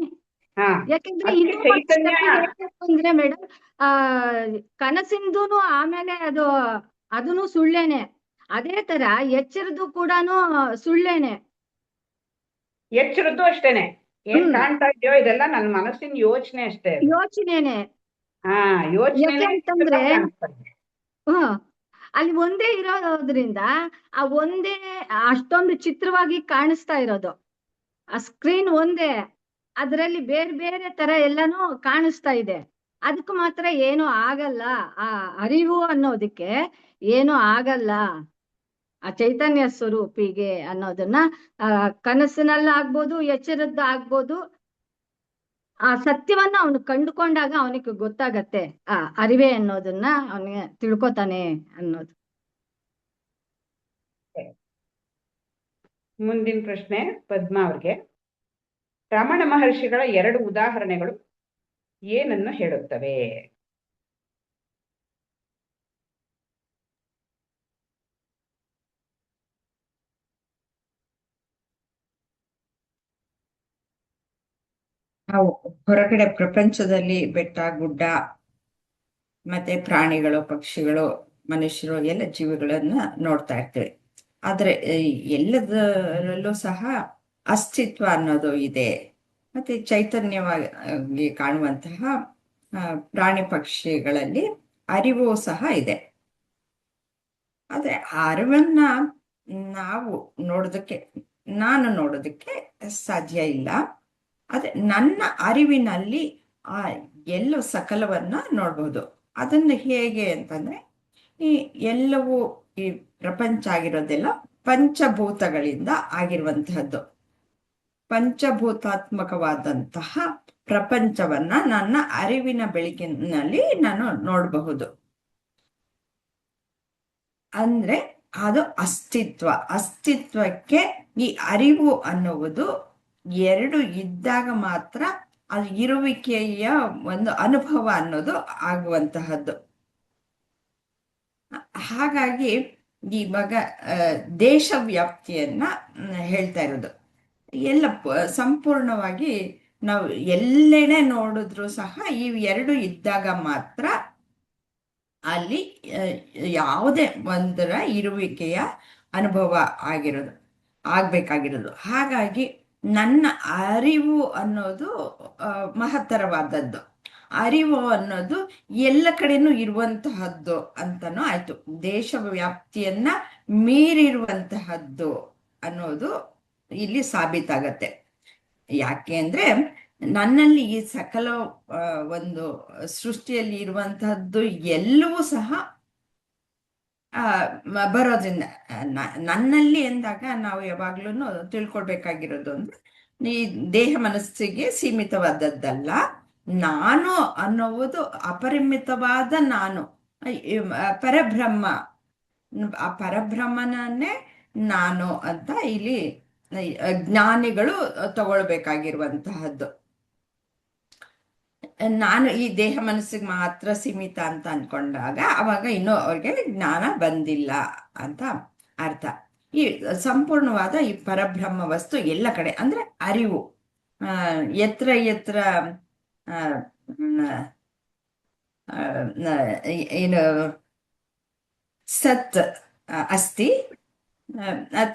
ಹಾ, ಯಾಕಂದ್ರೆ ಅದಕ್ಕೆ ಇನ್ನೂ ಒಂದು ಚೈತನ್ಯ. step ಹೇಳ್ಬೇಕು ಅಂದ್ರೆ ಮೇಡಮ್, ಆ ಕನಸಿಂದೂನು ಆಮೇಲೆ ಅದನ್ನು ಸುಳ್ಳೇನೆ. ಅದೇ ತರ ಎಚ್ಚರದ್ದು ಕೂಡಾನು ಸುಳ್ಳೇನೆ. ಎಚ್ಚರದ್ದು ಅಷ್ಟೇನೆ. ಏನ್ ಹ್ಮ್ ಕಾಣ್ತಾ ಇದೆಯೋ ಇದೆಲ್ಲ ನನ್ನ ಮನಸ್ಸಿನ ಯೋಚನೆ ಅಷ್ಟೇ ಅದು. ಯೋಚನೆನೆ. ಹಾ, ಯೋಚನೆನೇ ಯಾಕೆಂತಂದ್ರೆ ಕಾಣಿಸ್ತದೆ. ಹ್ಮ್ ಅಲ್ಲಿ ಒಂದೇ ಇರೋದ್ರಿಂದ ಆ ಒಂದೇ ಅಷ್ಟೊಂದು ಚಿತ್ರವಾಗಿ ಕಾಣಿಸ್ತಾ ಇರೋದು. ಆ ಸ್ಕ್ರೀನ್ ಒಂದೇ, ಅದರಲ್ಲಿ ಬೇರೆ ಬೇರೆ ತರ ಎಲ್ಲಾನು ಕಾಣಿಸ್ತಾ ಇದೆ. ಅದಕ್ಕೆ ಮಾತ್ರ ಏನು ಆಗಲ್ಲ. ಆ ಅರಿವು ಅನ್ನೋದಕ್ಕೆ ಏನು ಆಗಲ್ಲ. ಆ ಚೈತನ್ಯ ಸ್ವರೂಪಿಗೆ ಅನ್ನೋದನ್ನ ಕನಸಿನಲ್ಲಾಗ್ಬೋದು, ಎಚ್ಚರದ್ದು ಆಗ್ಬೋದು, ಆ ಸತ್ಯವನ್ನ ಅವನು ಕಂಡುಕೊಂಡಾಗ ಅವನಿಗೆ ಗೊತ್ತಾಗತ್ತೆ ಆ ಅರಿವೆ ಅನ್ನೋದನ್ನ ಅವನಿಗೆ ತಿಳ್ಕೊತಾನೆ ಅನ್ನೋದು. ಮುಂದಿನ ಪ್ರಶ್ನೆ ಪದ್ಮಾ ಅವ್ರಿಗೆ. ರಮಣ ಮಹರ್ಷಿಗಳ 2 ಉದಾಹರಣೆಗಳು ಏನನ್ನು ಹೇಳುತ್ತವೆ? ನಾವು ಹೊರಗಡೆ ಪ್ರಪಂಚದಲ್ಲಿ ಬೆಟ್ಟ ಗುಡ್ಡ ಮತ್ತೆ ಪ್ರಾಣಿಗಳು, ಪಕ್ಷಿಗಳು, ಮನುಷ್ಯರು ಎಲ್ಲ ಜೀವಿಗಳನ್ನ ನೋಡ್ತಾ ಇರ್ತೇವೆ. ಆದ್ರೆ ಎಲ್ಲದರಲ್ಲೂ ಸಹ ಅಸ್ತಿತ್ವ ಅನ್ನೋದು ಇದೆ. ಮತ್ತೆ ಚೈತನ್ಯವಾಗಿ ಕಾಣುವಂತಹ ಪ್ರಾಣಿ ಪಕ್ಷಿಗಳಲ್ಲಿ ಅರಿವು ಸಹ ಇದೆ. ಆದ್ರೆ ಆ ಅರಿವನ್ನ ನಾವು ನಾನು ನೋಡೋದಕ್ಕೆ ಸಾಧ್ಯ ಇಲ್ಲ. ಆದ್ರೆ ನನ್ನ ಅರಿವಿನಲ್ಲಿ ಆ ಎಲ್ಲೋ ಸಕಲವನ್ನ ನೋಡ್ಬೋದು. ಅದನ್ನ ಹೇಗೆ ಅಂತಂದ್ರೆ, ಈ ಎಲ್ಲವೂ ಈ ಪ್ರಪಂಚ ಆಗಿರೋದೆಲ್ಲ ಪಂಚಭೂತಗಳಿಂದ ಆಗಿರುವಂತಹದ್ದು. ಪಂಚಭೂತಾತ್ಮಕವಾದಂತಹ ಪ್ರಪಂಚವನ್ನ ನನ್ನ ಅರಿವಿನ ಬೆಳಕಿನಲ್ಲಿ ನಾನು ನೋಡಬಹುದು. ಅಂದ್ರೆ ಅದು ಅಸ್ತಿತ್ವಕ್ಕೆ ಈ ಅರಿವು ಅನ್ನುವುದು 2 ಇದ್ದಾಗ ಮಾತ್ರ ಅದು ಇರುವಿಕೆಯ ಒಂದು ಅನುಭವ ಅನ್ನೋದು ಆಗುವಂತಹದ್ದು. ಹಾಗಾಗಿ ಇವಾಗ ದೇಶ ವ್ಯಾಪ್ತಿಯನ್ನ ಹೇಳ್ತಾ ಇರೋದು. ಎಲ್ಲ ಸಂಪೂರ್ಣವಾಗಿ ನಾವು ಎಲ್ಲೆಡೆ ನೋಡಿದ್ರು ಸಹ ಈ 2 ಇದ್ದಾಗ ಮಾತ್ರ ಅಲ್ಲಿ ಯಾವುದೇ ಒಂದರ ಇರುವಿಕೆಯ ಅನುಭವ ಆಗ್ಬೇಕಾಗಿರೋದು. ಹಾಗಾಗಿ ನನ್ನ ಅರಿವು ಅನ್ನೋದು ಮಹತ್ತರವಾದದ್ದು. ಅರಿವು ಅನ್ನೋದು ಎಲ್ಲ ಕಡೆನೂ ಇರುವಂತಹದ್ದು ಅಂತಾನೂ ಆಯ್ತು. ದೇಶ ವ್ಯಾಪ್ತಿಯನ್ನ ಮೀರಿರುವಂತಹದ್ದು ಅನ್ನೋದು ಇಲ್ಲಿ ಸಾಬೀತಾಗತ್ತೆ. ಯಾಕೆ ಅಂದ್ರೆ ನನ್ನಲ್ಲಿ ಈ ಸಕಲ ಒಂದು ಸೃಷ್ಟಿಯಲ್ಲಿ ಇರುವಂತಹದ್ದು ಎಲ್ಲವೂ ಸಹ ಬರೋದ್ರಿಂದ ನನ್ನಲ್ಲಿ ಎಂದಾಗ ನಾವು ಯಾವಾಗ್ಲೂ ತಿಳ್ಕೊಳ್ಬೇಕಾಗಿರೋದು ಅಂದ್ರೆ, ಈ ದೇಹ ಮನಸ್ಸಿಗೆ ಸೀಮಿತವಾದದ್ದಲ್ಲ. ನಾನು ಅನ್ನುವುದು ಅಪರಿಮಿತವಾದ ನಾನು, ಪರಬ್ರಹ್ಮ. ಆ ಪರಬ್ರಹ್ಮನನ್ನೇ ನಾನು ಅಂತ ಇಲ್ಲಿ ಜ್ಞಾನಿಗಳು ತಗೊಳ್ಬೇಕಾಗಿರುವಂತಹದ್ದು. ನಾನು ಈ ದೇಹ ಮನಸ್ಸಿಗೆ ಮಾತ್ರ ಸೀಮಿತ ಅಂತ ಅನ್ಕೊಂಡಾಗ ಅವಾಗ ಇನ್ನೂ ಅವ್ರಿಗೆ ಜ್ಞಾನ ಬಂದಿಲ್ಲ ಅಂತ ಅರ್ಥ. ಈ ಸಂಪೂರ್ಣವಾದ ಈ ಪರಬ್ರಹ್ಮ ವಸ್ತು ಎಲ್ಲ ಕಡೆ ಅಂದ್ರೆ ಅರಿವು. ಎತ್ರ ಏನು ಸತ್ ಅಸ್ತಿ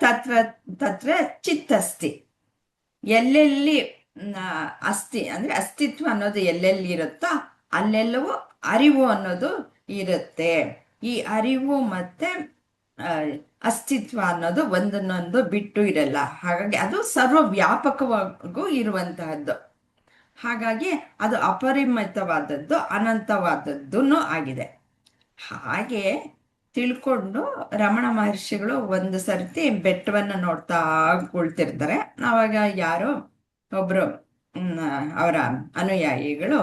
ತತ್ರ ತತ್ರ ಚಿತ್ ಅಸ್ತಿ. ಎಲ್ಲೆಲ್ಲಿ ಅಸ್ತಿ ಅಂದ್ರೆ ಅಸ್ತಿತ್ವ ಅನ್ನೋದು ಎಲ್ಲೆಲ್ಲಿ ಇರುತ್ತೋ ಅಲ್ಲೆಲ್ಲವೂ ಅರಿವು ಅನ್ನೋದು ಇರುತ್ತೆ. ಈ ಅರಿವು ಮತ್ತೆ ಅಸ್ತಿತ್ವ ಅನ್ನೋದು ಒಂದನ್ನೊಂದು ಬಿಟ್ಟು ಇರಲ್ಲ. ಹಾಗಾಗಿ ಅದು ಸರ್ವವ್ಯಾಪಕವಾಗೂ ಇರುವಂತಹದ್ದು. ಹಾಗಾಗಿ ಅದು ಅಪರಿಮಿತವಾದದ್ದು, ಅನಂತವಾದದ್ದು ಆಗಿದೆ. ಹಾಗೆ ತಿಳ್ಕೊಂಡು ರಮಣ ಮಹರ್ಷಿಗಳು ಒಂದು ಸರ್ತಿ ಬೆಟ್ಟವನ್ನು ನೋಡ್ತಾ ಕುಳಿತಿರ್ತಾರೆ. ಅವಾಗ ಯಾರೋ ಒಬ್ರು ಅವರ ಅನುಯಾಯಿಗಳು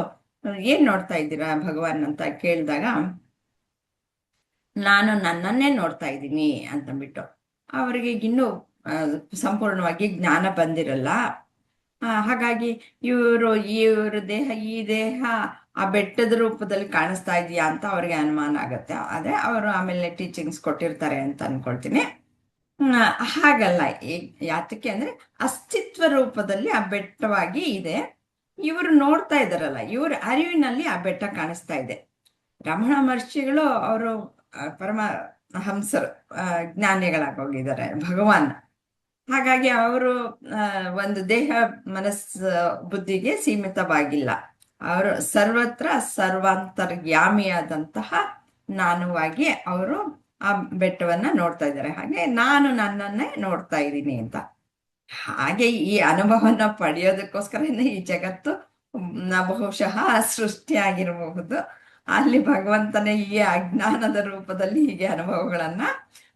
ಏನ್ ನೋಡ್ತಾ ಇದ್ದೀರಾ ಭಗವಾನ್ ಅಂತ ಕೇಳಿದಾಗ ನಾನು ನನ್ನನ್ನೇ ನೋಡ್ತಾ ಇದ್ದೀನಿ ಅಂತಂದ್ಬಿಟ್ಟು ಅವರಿಗೆ ಇನ್ನೂ ಸಂಪೂರ್ಣವಾಗಿ ಜ್ಞಾನ ಬಂದಿರಲ್ಲ. ಹಾಗಾಗಿ ಇವ್ರ ದೇಹ, ಈ ದೇಹ ಆ ಬೆಟ್ಟದ ರೂಪದಲ್ಲಿ ಕಾಣಿಸ್ತಾ ಇದೆಯಾ ಅಂತ ಅವ್ರಿಗೆ ಅನುಮಾನ ಆಗತ್ತೆ. ಆದ್ರೆ ಅವರು ಆಮೇಲೆ ಟೀಚಿಂಗ್ಸ್ ಕೊಟ್ಟಿರ್ತಾರೆ ಅಂತ ಅನ್ಕೊಳ್ತೀನಿ. ಹಾಗಲ್ಲ, ಯಾತಕ್ಕೆ ಅಂದ್ರೆ ಅಸ್ತಿತ್ವ ರೂಪದಲ್ಲಿ ಆ ಬೆಟ್ಟವಾಗಿ ಇದೆ. ಇವರು ನೋಡ್ತಾ ಇದಾರಲ್ಲ, ಇವ್ರ ಅರಿವಿನಲ್ಲಿ ಆ ಬೆಟ್ಟ ಕಾಣಿಸ್ತಾ ಇದೆ. ರಮಣ ಮಹರ್ಷಿಗಳು ಅವರು ಪರಮ ಹಂಸರು, ಜ್ಞಾನಿಗಳಾಗೋಗಿದ್ದಾರೆ, ಭಗವಾನ್. ಹಾಗಾಗಿ ಅವರು ಒಂದು ದೇಹ, ಮನಸ್ಸು, ಬುದ್ಧಿಗೆ ಸೀಮಿತವಾಗಿಲ್ಲ. ಅವರು ಸರ್ವತ್ರ ಸರ್ವಾಂತರ್ಯಾಮಿಯಾದಂತಹ ನಾನುವಾಗಿ ಅವರು ಆ ಬೆಟ್ಟವನ್ನ ನೋಡ್ತಾ ಇದ್ದಾರೆ. ಹಾಗೆ ನಾನು ನನ್ನನ್ನೇ ನೋಡ್ತಾ ಇದ್ದೀನಿ ಅಂತ. ಹಾಗೆ ಈ ಅನುಭವನ ಪಡೆಯೋದಕ್ಕೋಸ್ಕರನೇ ಈ ಜಗತ್ತು ಬಹುಶಃ ಸೃಷ್ಟಿಯಾಗಿರಬಹುದು. ಅಲ್ಲಿ ಭಗವಂತನೇ ಈ ಅಜ್ಞಾನದ ರೂಪದಲ್ಲಿ ಹೀಗೆ ಅನುಭವಗಳನ್ನ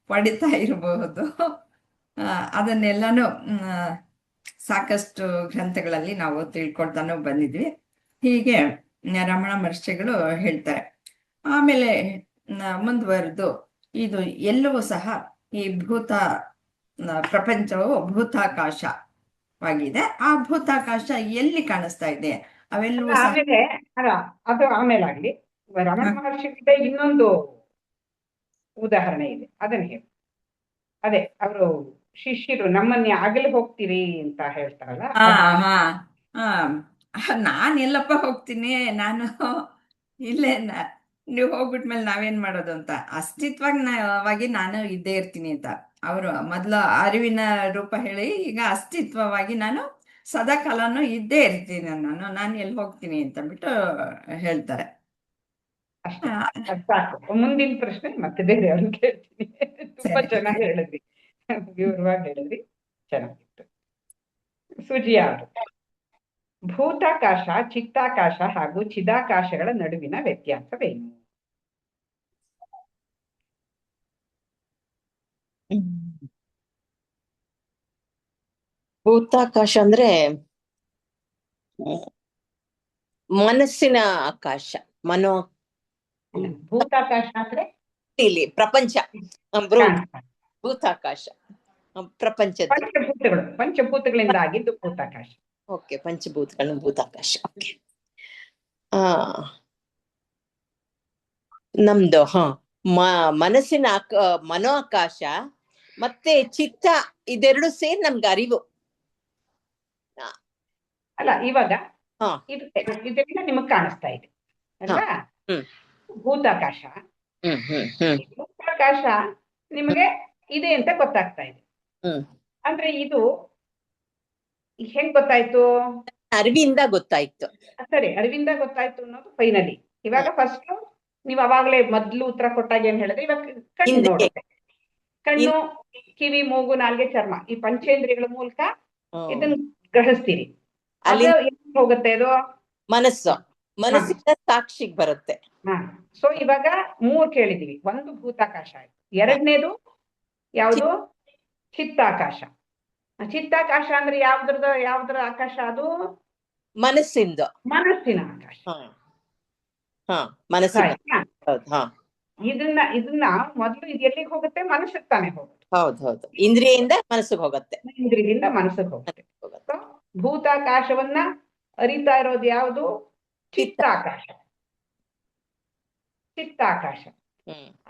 ಪಡಿತಾ ಇರಬಹುದು. ಅದನ್ನೆಲ್ಲಾನು ಸಾಕಷ್ಟು ಗ್ರಂಥಗಳಲ್ಲಿ ನಾವು ತಿಳ್ಕೊಳ್ತಾನೂ ಬಂದಿದ್ವಿ. ಹೀಗೆ ರಮಣ ಮಹರ್ಷಿಗಳು ಹೇಳ್ತಾರೆ. ಆಮೇಲೆ ಮುಂದುವರೆದು ಇದು ಎಲ್ಲವೂ ಸಹ ಈ ಪ್ರಪಂಚವು ಭೂತಾಕಾಶವಾಗಿದೆ. ಆ ಭೂತಾಕಾಶ ಎಲ್ಲಿ ಕಾಣಿಸ್ತಾ ಇದೆ? ಅವೆಲ್ಲವೂ ಸಹ ಆಮೇಲೆ ಅದು ಆಮೇಲೆ ಆಗ್ಲಿ. ರಮಣ ಮಹರ್ಷಿಗಿಂತ ಇನ್ನೊಂದು ಉದಾಹರಣೆ ಇದೆ, ಅದನ್ನ ಹೇಳಿ. ಅದೇ ಅವರು ಶಿಷ್ಯರು ನಮ್ಮನ್ನ ಆಗಲಿ ಹೋಗ್ತೀರಿ ಅಂತ ಹೇಳ್ತಾರಲ್ಲ. ನಾನ್ ಎಲ್ಲಪ್ಪ ಹೋಗ್ತೀನಿ, ನಾನು ಇಲ್ಲೇ ನೀವು ಹೋಗ್ಬಿಟ್ಮೇಲೆ ನಾವೇನ್ ಮಾಡೋದು ಅಂತ ಅಸ್ತಿತ್ವವಾಗಿ ನಾನು ಇದ್ದೇ ಇರ್ತೀನಿ ಅಂತ ಅವರು ಮೊದ್ಲು ಅರಿವಿನ ರೂಪ ಹೇಳಿ, ಈಗ ಅಸ್ತಿತ್ವವಾಗಿ ನಾನು ಸದಾಕಾಲನು ಇದ್ದೇ ಇರ್ತೀನಿ, ನಾನು ಎಲ್ಲಿ ಹೋಗ್ತೀನಿ ಅಂತ ಬಿಟ್ಟು ಹೇಳ್ತಾರೆ. ಅಷ್ಟೇ, ಸಾಕು. ಮುಂದಿನ ಪ್ರಶ್ನೆ ಮತ್ತೆ ಬೇರೆ ಅವ್ರನ್ನ ಕೇಳ್ತೀನಿ. ತುಂಬಾ ಚೆನ್ನಾಗಿ ಹೇಳಿದ್ರಿ, ವಿವರವಾಗಿ ಹೇಳಿದ್ರಿ, ಚೆನ್ನಾಗಿತ್ತು. ಸುಜಿಯಾ ಅವರು, ಭೂತಾಕಾಶ, ಚಿತ್ತಾಕಾಶ ಹಾಗೂ ಚಿದಾಕಾಶಗಳ ನಡುವಿನ ವ್ಯತ್ಯಾಸವೇನು? ಭೂತಾಕಾಶ ಅಂದ್ರೆ ಮನಸ್ಸಿನ ಆಕಾಶ, ಭೂತಾಕಾಶ ಅಂದ್ರೆ ಇಲ್ಲಿ ಪ್ರಪಂಚ, ಭೂತಾಕಾಶ ಪ್ರಪಂಚದ ಪಂಚಭೂತಗಳಿಂದ ಆಗಿದ್ದು ಭೂತಾಕಾಶ. ಓಕೆ, ಪಂಚಭೂತಗಳು ಭೂತಾಕಾಶ. ಓಕೆ. ನಮ್ದು ಮನಸ್ಸಿನ ಮನೋ ಆಕಾಶ ಮತ್ತೆ ಚಿತ್ತ, ಇದೆರಡು ಸೇರಿ ನಮ್ಗೆ ಅರಿವು ಅಲ್ಲ. ಇವಾಗ ಇದೆಲ್ಲ ನಿಮಗ್ ಕಾಣಿಸ್ತಾ ಇದೆ ಅಲ್ವಾ? ಭೂತಾಕಾಶ, ಭೂತಾಕಾಶ ನಿಮಗೆ ಇದೆ ಅಂತ ಗೊತ್ತಾಗ್ತಾ ಇದೆ. ಅಂದ್ರೆ ಇದು ಹೆಂಗ್ ಗೊತ್ತಾಯ್ತು? ಅರಿವಿಂದ ಗೊತ್ತಾಯ್ತು. ಸರಿ, ಅರಿವಿಂದ ಗೊತ್ತಾಯ್ತು ಅನ್ನೋದು ಫೈನಲಿ. ಇವಾಗ ಫಸ್ಟ್ ನೀವ್ ಅವಾಗ್ಲೇ ಮೊದ್ಲು ಉತ್ತರ ಕೊಟ್ಟಾಗ ಏನ್ ಹೇಳಿದ್ರೆ, ಇವಾಗ ಕಣ್ಣು ನೋಡುತ್ತೆ. ಕಣ್ಣು, ಕಿವಿ, ಮೂಗು, ನಾಲ್ಗೆ, ಚರ್ಮ, ಈ ಪಂಚೇಂದ್ರಿಯಗಳ ಮೂಲಕ ಇದನ್ನ ಗ್ರಹಿಸ್ತೀರಿ. ಅದು ಹೋಗುತ್ತೆ, ಅದು ಮನಸ್ಸಿನ ಸಾಕ್ಷಿಗೆ ಬರುತ್ತೆ. ಸೊ ಇವಾಗ 3 ಕೇಳಿದೀವಿ. ಒಂದು ಭೂತಾಕಾಶ ಆಯ್ತು, ಎರಡನೇದು ಯಾವುದು? ಚಿತ್ತಾಕಾಶ. ಚಿತ್ತಾಕಾಶ ಅಂದ್ರೆ ಯಾವ್ದ್ರ ಆಕಾಶ? ಅದು ಮನಸ್ಸಿನ ಆಕಾಶ. ಇದನ್ನ ಮೊದಲು ಇದು ಎಲ್ಲಿಗೆ ಹೋಗುತ್ತೆ? ಮನಸ್ಸಿಗೆ ತಾನೇ ಹೋಗುತ್ತೆ. ಹೌದು, ಇಂದ್ರಿಯಿಂದ ಮನಸ್ಸಿಗೆ ಹೋಗುತ್ತೆ. ಇಂದ್ರಿಯಿಂದ ಮನಸ್ಸಿಗೆ ಹೋಗುತ್ತೆ. ಭೂತಾಕಾಶವನ್ನ ಅರಿತಾ ಇರೋದು ಯಾವುದು? ಚಿತ್ತಾಕಾಶ.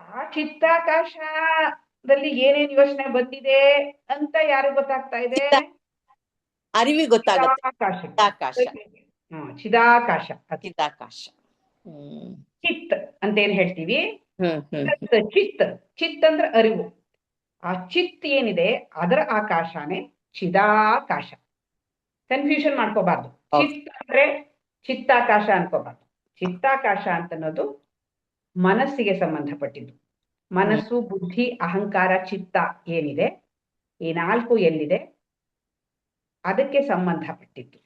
ಆ ಚಿತ್ತಾಕಾಶದಲ್ಲಿ ಏನೇನ್ ಯೋಚನೆ ಬಂದಿದೆ ಅಂತ ಯಾರಿಗ್ ಗೊತ್ತಾಗ್ತಾ ಇದೆ? ಅರಿವಿಗೆ ಗೊತ್ತಾಗುತ್ತೆ. ಚಿದಾಕಾಶ. ಚಿತ್ ಅಂತ ಏನ್ ಹೇಳ್ತೀವಿ? ಚಿತ್ ಅಂದ್ರೆ ಅರಿವು. ಆ ಚಿತ್ ಏನಿದೆ ಅದರ ಆಕಾಶನೇ ಚಿದಾಕಾಶ. ಕನ್ಫ್ಯೂಷನ್ ಮಾಡ್ಕೋಬಾರ್ದು. ಚಿತ್ ಅಂದ್ರೆ ಚಿತ್ತಾಕಾಶ ಅನ್ಕೋಬಾರ್ದು. ಚಿತ್ತಾಕಾಶ ಅಂತನ್ನೋದು ಮನಸ್ಸಿಗೆ ಸಂಬಂಧಪಟ್ಟಿದ್ದು. ಮನಸ್ಸು, ಬುದ್ಧಿ, ಅಹಂಕಾರ, ಚಿತ್ತ ಏನಿದೆ, ಈ 4 ಎಲ್ಲಿದೆ ಅದಕ್ಕೆ ಸಂಬಂಧಪಟ್ಟಿದ್ದು.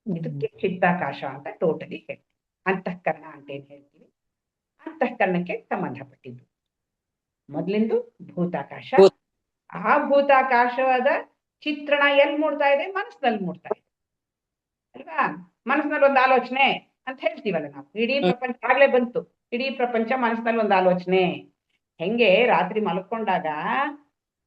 ಇದಕ್ಕೆ ಚಿತ್ತಾಕಾಶ ಅಂತ ಟೋಟಲಿ ಹೇಳ್ತೀವಿ. ಅಂತಃಕರಣ ಅಂತ ಏನ್ ಹೇಳ್ತೀವಿ, ಅಂತಃಕರಣಕ್ಕೆ ಸಂಬಂಧಪಟ್ಟಿದ್ದು. ಮೊದಲಿಂದು ಭೂತಾಕಾಶ. ಆ ಭೂತಾಕಾಶದ ಚಿತ್ರಣ ಎಲ್ಲಿ ಮೂಡ್ತಾ ಇದೆ? ಮನಸ್ಸಿನಲ್ಲಿ ಮೂಡ್ತಾ ಇದೆ ಅಲ್ವಾ? ಮನಸ್ಸಿನಲ್ಲಿ ಒಂದು ಆಲೋಚನೆ ಅಂತ ಹೇಳ್ತೀವಲ್ಲ ನಾವು. ಇಡೀ ಪ್ರಪಂಚ ಆಗ್ಲೇ ಬಂತು. ಇಡೀ ಪ್ರಪಂಚ ಮನಸ್ಸಿನಲ್ಲಿ ಒಂದು ಆಲೋಚನೆ. ಹೆಂಗೆ ರಾತ್ರಿ ಮಲ್ಕೊಂಡಾಗ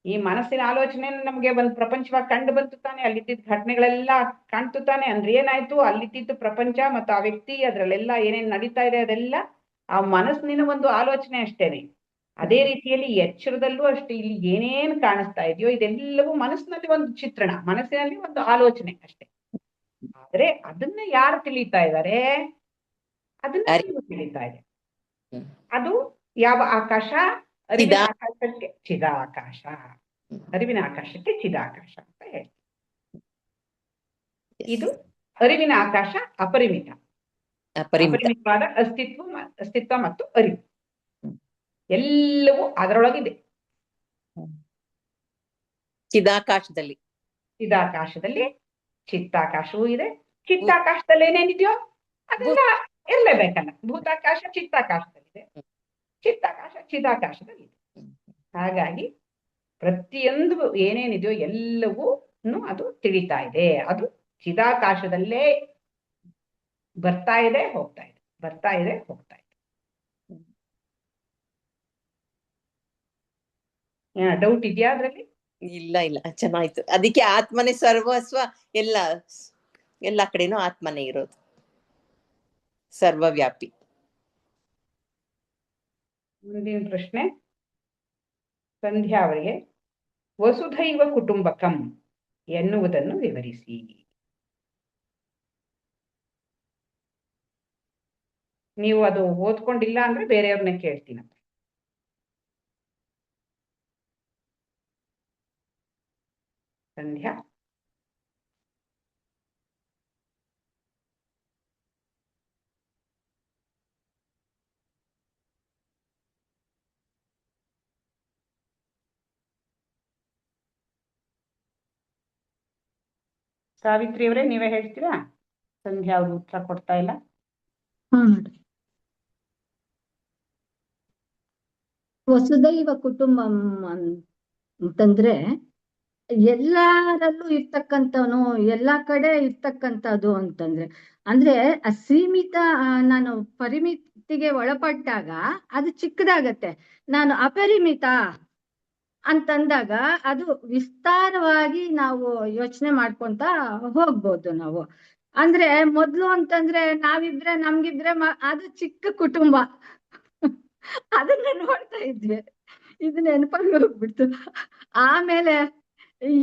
ಈ ಮನಸ್ಸಿನ ಆಲೋಚನೆ ನಮ್ಗೆ ಒಂದು ಪ್ರಪಂಚವಾಗಿ ಕಂಡು ಬಂತು ತಾನೆ, ಅಲ್ಲಿದ್ದಿದ್ದ ಘಟನೆಗಳೆಲ್ಲ ಕಾಣ್ತು ತಾನೆ. ಅಂದ್ರೆ ಏನಾಯ್ತು, ಅಲ್ಲಿದ್ದಿದ್ದು ಪ್ರಪಂಚ ಮತ್ತು ಆ ವ್ಯಕ್ತಿ ಅದ್ರಲ್ಲೆಲ್ಲ ಏನೇನ್ ನಡೀತಾ ಇದೆ ಅದೆಲ್ಲ ಆ ಮನಸ್ಸಿನ ಒಂದು ಆಲೋಚನೆ ಅಷ್ಟೇನೆ. ಅದೇ ರೀತಿಯಲ್ಲಿ ಎಚ್ಚರದಲ್ಲೂ ಅಷ್ಟೇ ಇಲ್ಲಿ ಏನೇನ್ ಕಾಣಿಸ್ತಾ ಇದೆಯೋ ಇದೆಲ್ಲವೂ ಮನಸ್ಸಿನಲ್ಲಿ ಒಂದು ಚಿತ್ರಣ, ಮನಸ್ಸಿನಲ್ಲಿ ಒಂದು ಆಲೋಚನೆ ಅಷ್ಟೇ. ಆದ್ರೆ ಅದನ್ನ ಯಾರು ತಿಳಿತಾ ಇದ್ದಾರೆ, ಅದನ್ನ ನೀವು ತಿಳಿತಾ ಇದೆ. ಅದು ಯಾವ ಆಕಾಶ? ಅರಿವಿನ ಆಕಾಶಕ್ಕೆ ಚಿದಾಕಾಶ. ಅರಿವಿನ ಆಕಾಶಕ್ಕೆ ಚಿದಾಕಾಶ ಅಂತ ಹೇಳಿ. ಇದು ಅರಿವಿನ ಆಕಾಶ ಅಪರಿಮಿತ, ಅಪರಿಮಿತವಾದ ಅಸ್ತಿತ್ವ ಮತ್ತು ಅರಿವು ಎಲ್ಲವೂ ಅದರೊಳಗಿದೆ. ಚಿದಾಕಾಶದಲ್ಲಿ ಚಿತ್ತಾಕಾಶವೂ ಇದೆ. ಚಿತ್ತಾಕಾಶದಲ್ಲಿ ಏನೇನಿದೆಯೋ ಅದೆಲ್ಲ ಇರ್ಲೇಬೇಕಲ್ಲ. ಭೂತಾಕಾಶ ಚಿತ್ತಾಕಾಶದಲ್ಲಿದೆ, ಚಿತ್ತಾಕಾಶ ಚಿದಾಕಾಶದಲ್ಲಿದೆ. ಹಾಗಾಗಿ ಪ್ರತಿಯೊಂದು ಏನೇನಿದೆಯೋ ಎಲ್ಲವೂ ಅದು ತಿಳಿತಾ ಇದೆ. ಅದು ಚಿದಾಕಾಶದಲ್ಲೇ ಬರ್ತಾ ಇದೆ ಹೋಗ್ತಾ ಇದೆ, ಬರ್ತಾ ಇದೆ ಹೋಗ್ತಾ ಇದೆ. ಡೌಟ್ ಇದೆಯಾ ಅದ್ರಲ್ಲಿ? ಇಲ್ಲ, ಚೆನ್ನಾಯ್ತು. ಅದಕ್ಕೆ ಆತ್ಮನೇ ಸರ್ವಸ್ವ, ಎಲ್ಲ ಕಡೆನೂ ಆತ್ಮನೇ ಇರೋದು, ಸರ್ವವ್ಯಾಪಿ. ಮುಂದಿನ ಪ್ರಶ್ನೆ ಸಂಧ್ಯಾ ಅವರಿಗೆ, ವಸುಧೈವ ಕುಟುಂಬಕಂ ಎನ್ನುವುದನ್ನು ವಿವರಿಸಿ. ನೀವು ಅದು ಓದ್ಕೊಂಡಿಲ್ಲ ಅಂದ್ರೆ ಬೇರೆಯವ್ರನ್ನೇ ಕೇಳ್ತೀನಪ್ಪ. ಸಂಧ್ಯಾ? ಸಾವಿತ್ರಿ ಅವರೇ ನೀವೇ ಹೇಳ್ತೀರಾ? ಸಂಧ್ಯಾ ಅವರು ಉತ್ತರ ಕೊಡ್ತಾ ಇಲ್ಲ. ವಸುದೈವ ಕುಟುಂಬಂ ಅಂತಂದ್ರೆ ಎಲ್ಲರಲ್ಲೂ ಇರ್ತಕ್ಕಂಥವನು, ಎಲ್ಲಾ ಕಡೆ ಇರ್ತಕ್ಕಂಥದ್ದು ಅಂತಂದ್ರೆ, ಅಂದ್ರೆ ಸೀಮಿತ, ನಾನು ಪರಿಮಿತಿಗೆ ಒಳಪಟ್ಟಾಗ ಅದು ಚಿಕ್ಕದಾಗತ್ತೆ. ನಾನು ಅಪರಿಮಿತ ಅಂತಂದಾಗ ಅದು ವಿಸ್ತಾರವಾಗಿ ನಾವು ಯೋಚನೆ ಮಾಡ್ಕೊಂತ ಹೋಗ್ಬೋದು ನಾವು. ಅಂದ್ರೆ ಮೊದ್ಲು ಅಂತಂದ್ರೆ ನಾವಿದ್ರೆ ನಮ್ಗಿದ್ರೆ ಅದು ಚಿಕ್ಕ ಕುಟುಂಬ, ಅದನ್ನ ನೋಡ್ತಾ ಇದ್ವಿ. ಇದು ನೆನಪಾಗಿ ಹೋಗ್ಬಿಡ್ತು. ಆಮೇಲೆ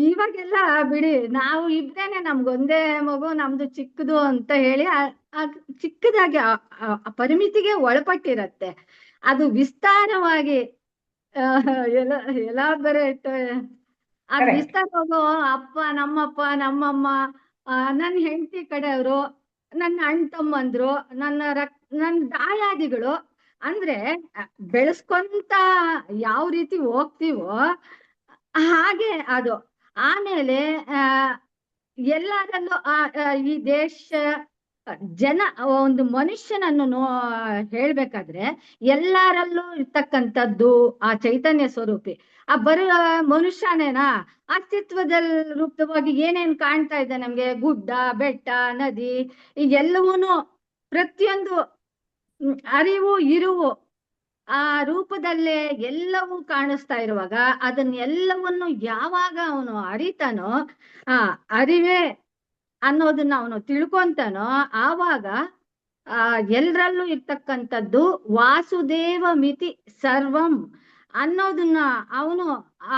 ಇವಾಗೆಲ್ಲ ಬಿಡಿ, ನಾವು ಇಬ್ರೇನೆ ನಮ್ಗೊಂದೇ ಮಗು, ನಮ್ದು ಚಿಕ್ಕದು ಅಂತ ಹೇಳಿ ಚಿಕ್ಕದಾಗಿ ಪರಿಮಿತಿಗೆ ಒಳಪಟ್ಟಿರತ್ತೆ. ಅದು ವಿಸ್ತಾರವಾಗಿ ಎಲಾಬರೇಟ್ ಅದು ವಿಸ್ತಾರ ಹೋಗೋ ಅಪ್ಪ, ನಮ್ಮಪ್ಪ, ನಮ್ಮಮ್ಮ, ನನ್ನ ಹೆಂಡತಿ ಕಡೆಯವರು, ನನ್ನ ಅಣ್ಣ ತಮ್ಮಂದ್ರು, ನನ್ನ ದಾಯಾದಿಗಳು, ಅಂದ್ರೆ ಬೆಳೆಸ್ಕೊಂತ ಯಾವ ರೀತಿ ಹೋಗ್ತೀವೋ ಹಾಗೆ ಅದು. ಆಮೇಲೆ ಎಲ್ಲರಲ್ಲೂ ಈ ದೇಶ ಜನ ಒಂದು ಮನುಷ್ಯನನ್ನು ಹೇಳ್ಬೇಕಾದ್ರೆ ಎಲ್ಲರಲ್ಲೂ ಇರ್ತಕ್ಕಂಥದ್ದು ಆ ಚೈತನ್ಯ ಸ್ವರೂಪಿ. ಆ ಬರೋ ಮನುಷ್ಯನೇನಾ, ಅಸ್ತಿತ್ವದ ರೂಪವಾಗಿ ಏನೇನ್ ಕಾಣ್ತಾ ಇದೆ ನಮ್ಗೆ, ಗುಡ್ಡ ಬೆಟ್ಟ ನದಿ, ಎಲ್ಲವೂನು ಪ್ರತಿಯೊಂದು ಅರಿವು ಇರುವು ಆ ರೂಪದಲ್ಲೇ ಎಲ್ಲವೂ ಕಾಣಿಸ್ತಾ ಇರುವಾಗ ಅದನ್ನೆಲ್ಲವನ್ನು ಯಾವಾಗ ಅವನು ಅರಿತಾನೋ, ಅರಿವೇ ಅನ್ನೋದನ್ನ ಅವನು ತಿಳ್ಕೊಂತಾನೋ, ಆವಾಗ ಎಲ್ಲರಲ್ಲೂ ಇರ್ತಕ್ಕಂಥದ್ದು ವಾಸುದೇವ ಮಿತಿ ಸರ್ವಂ ಅನ್ನೋದನ್ನ ಅವನು ಆ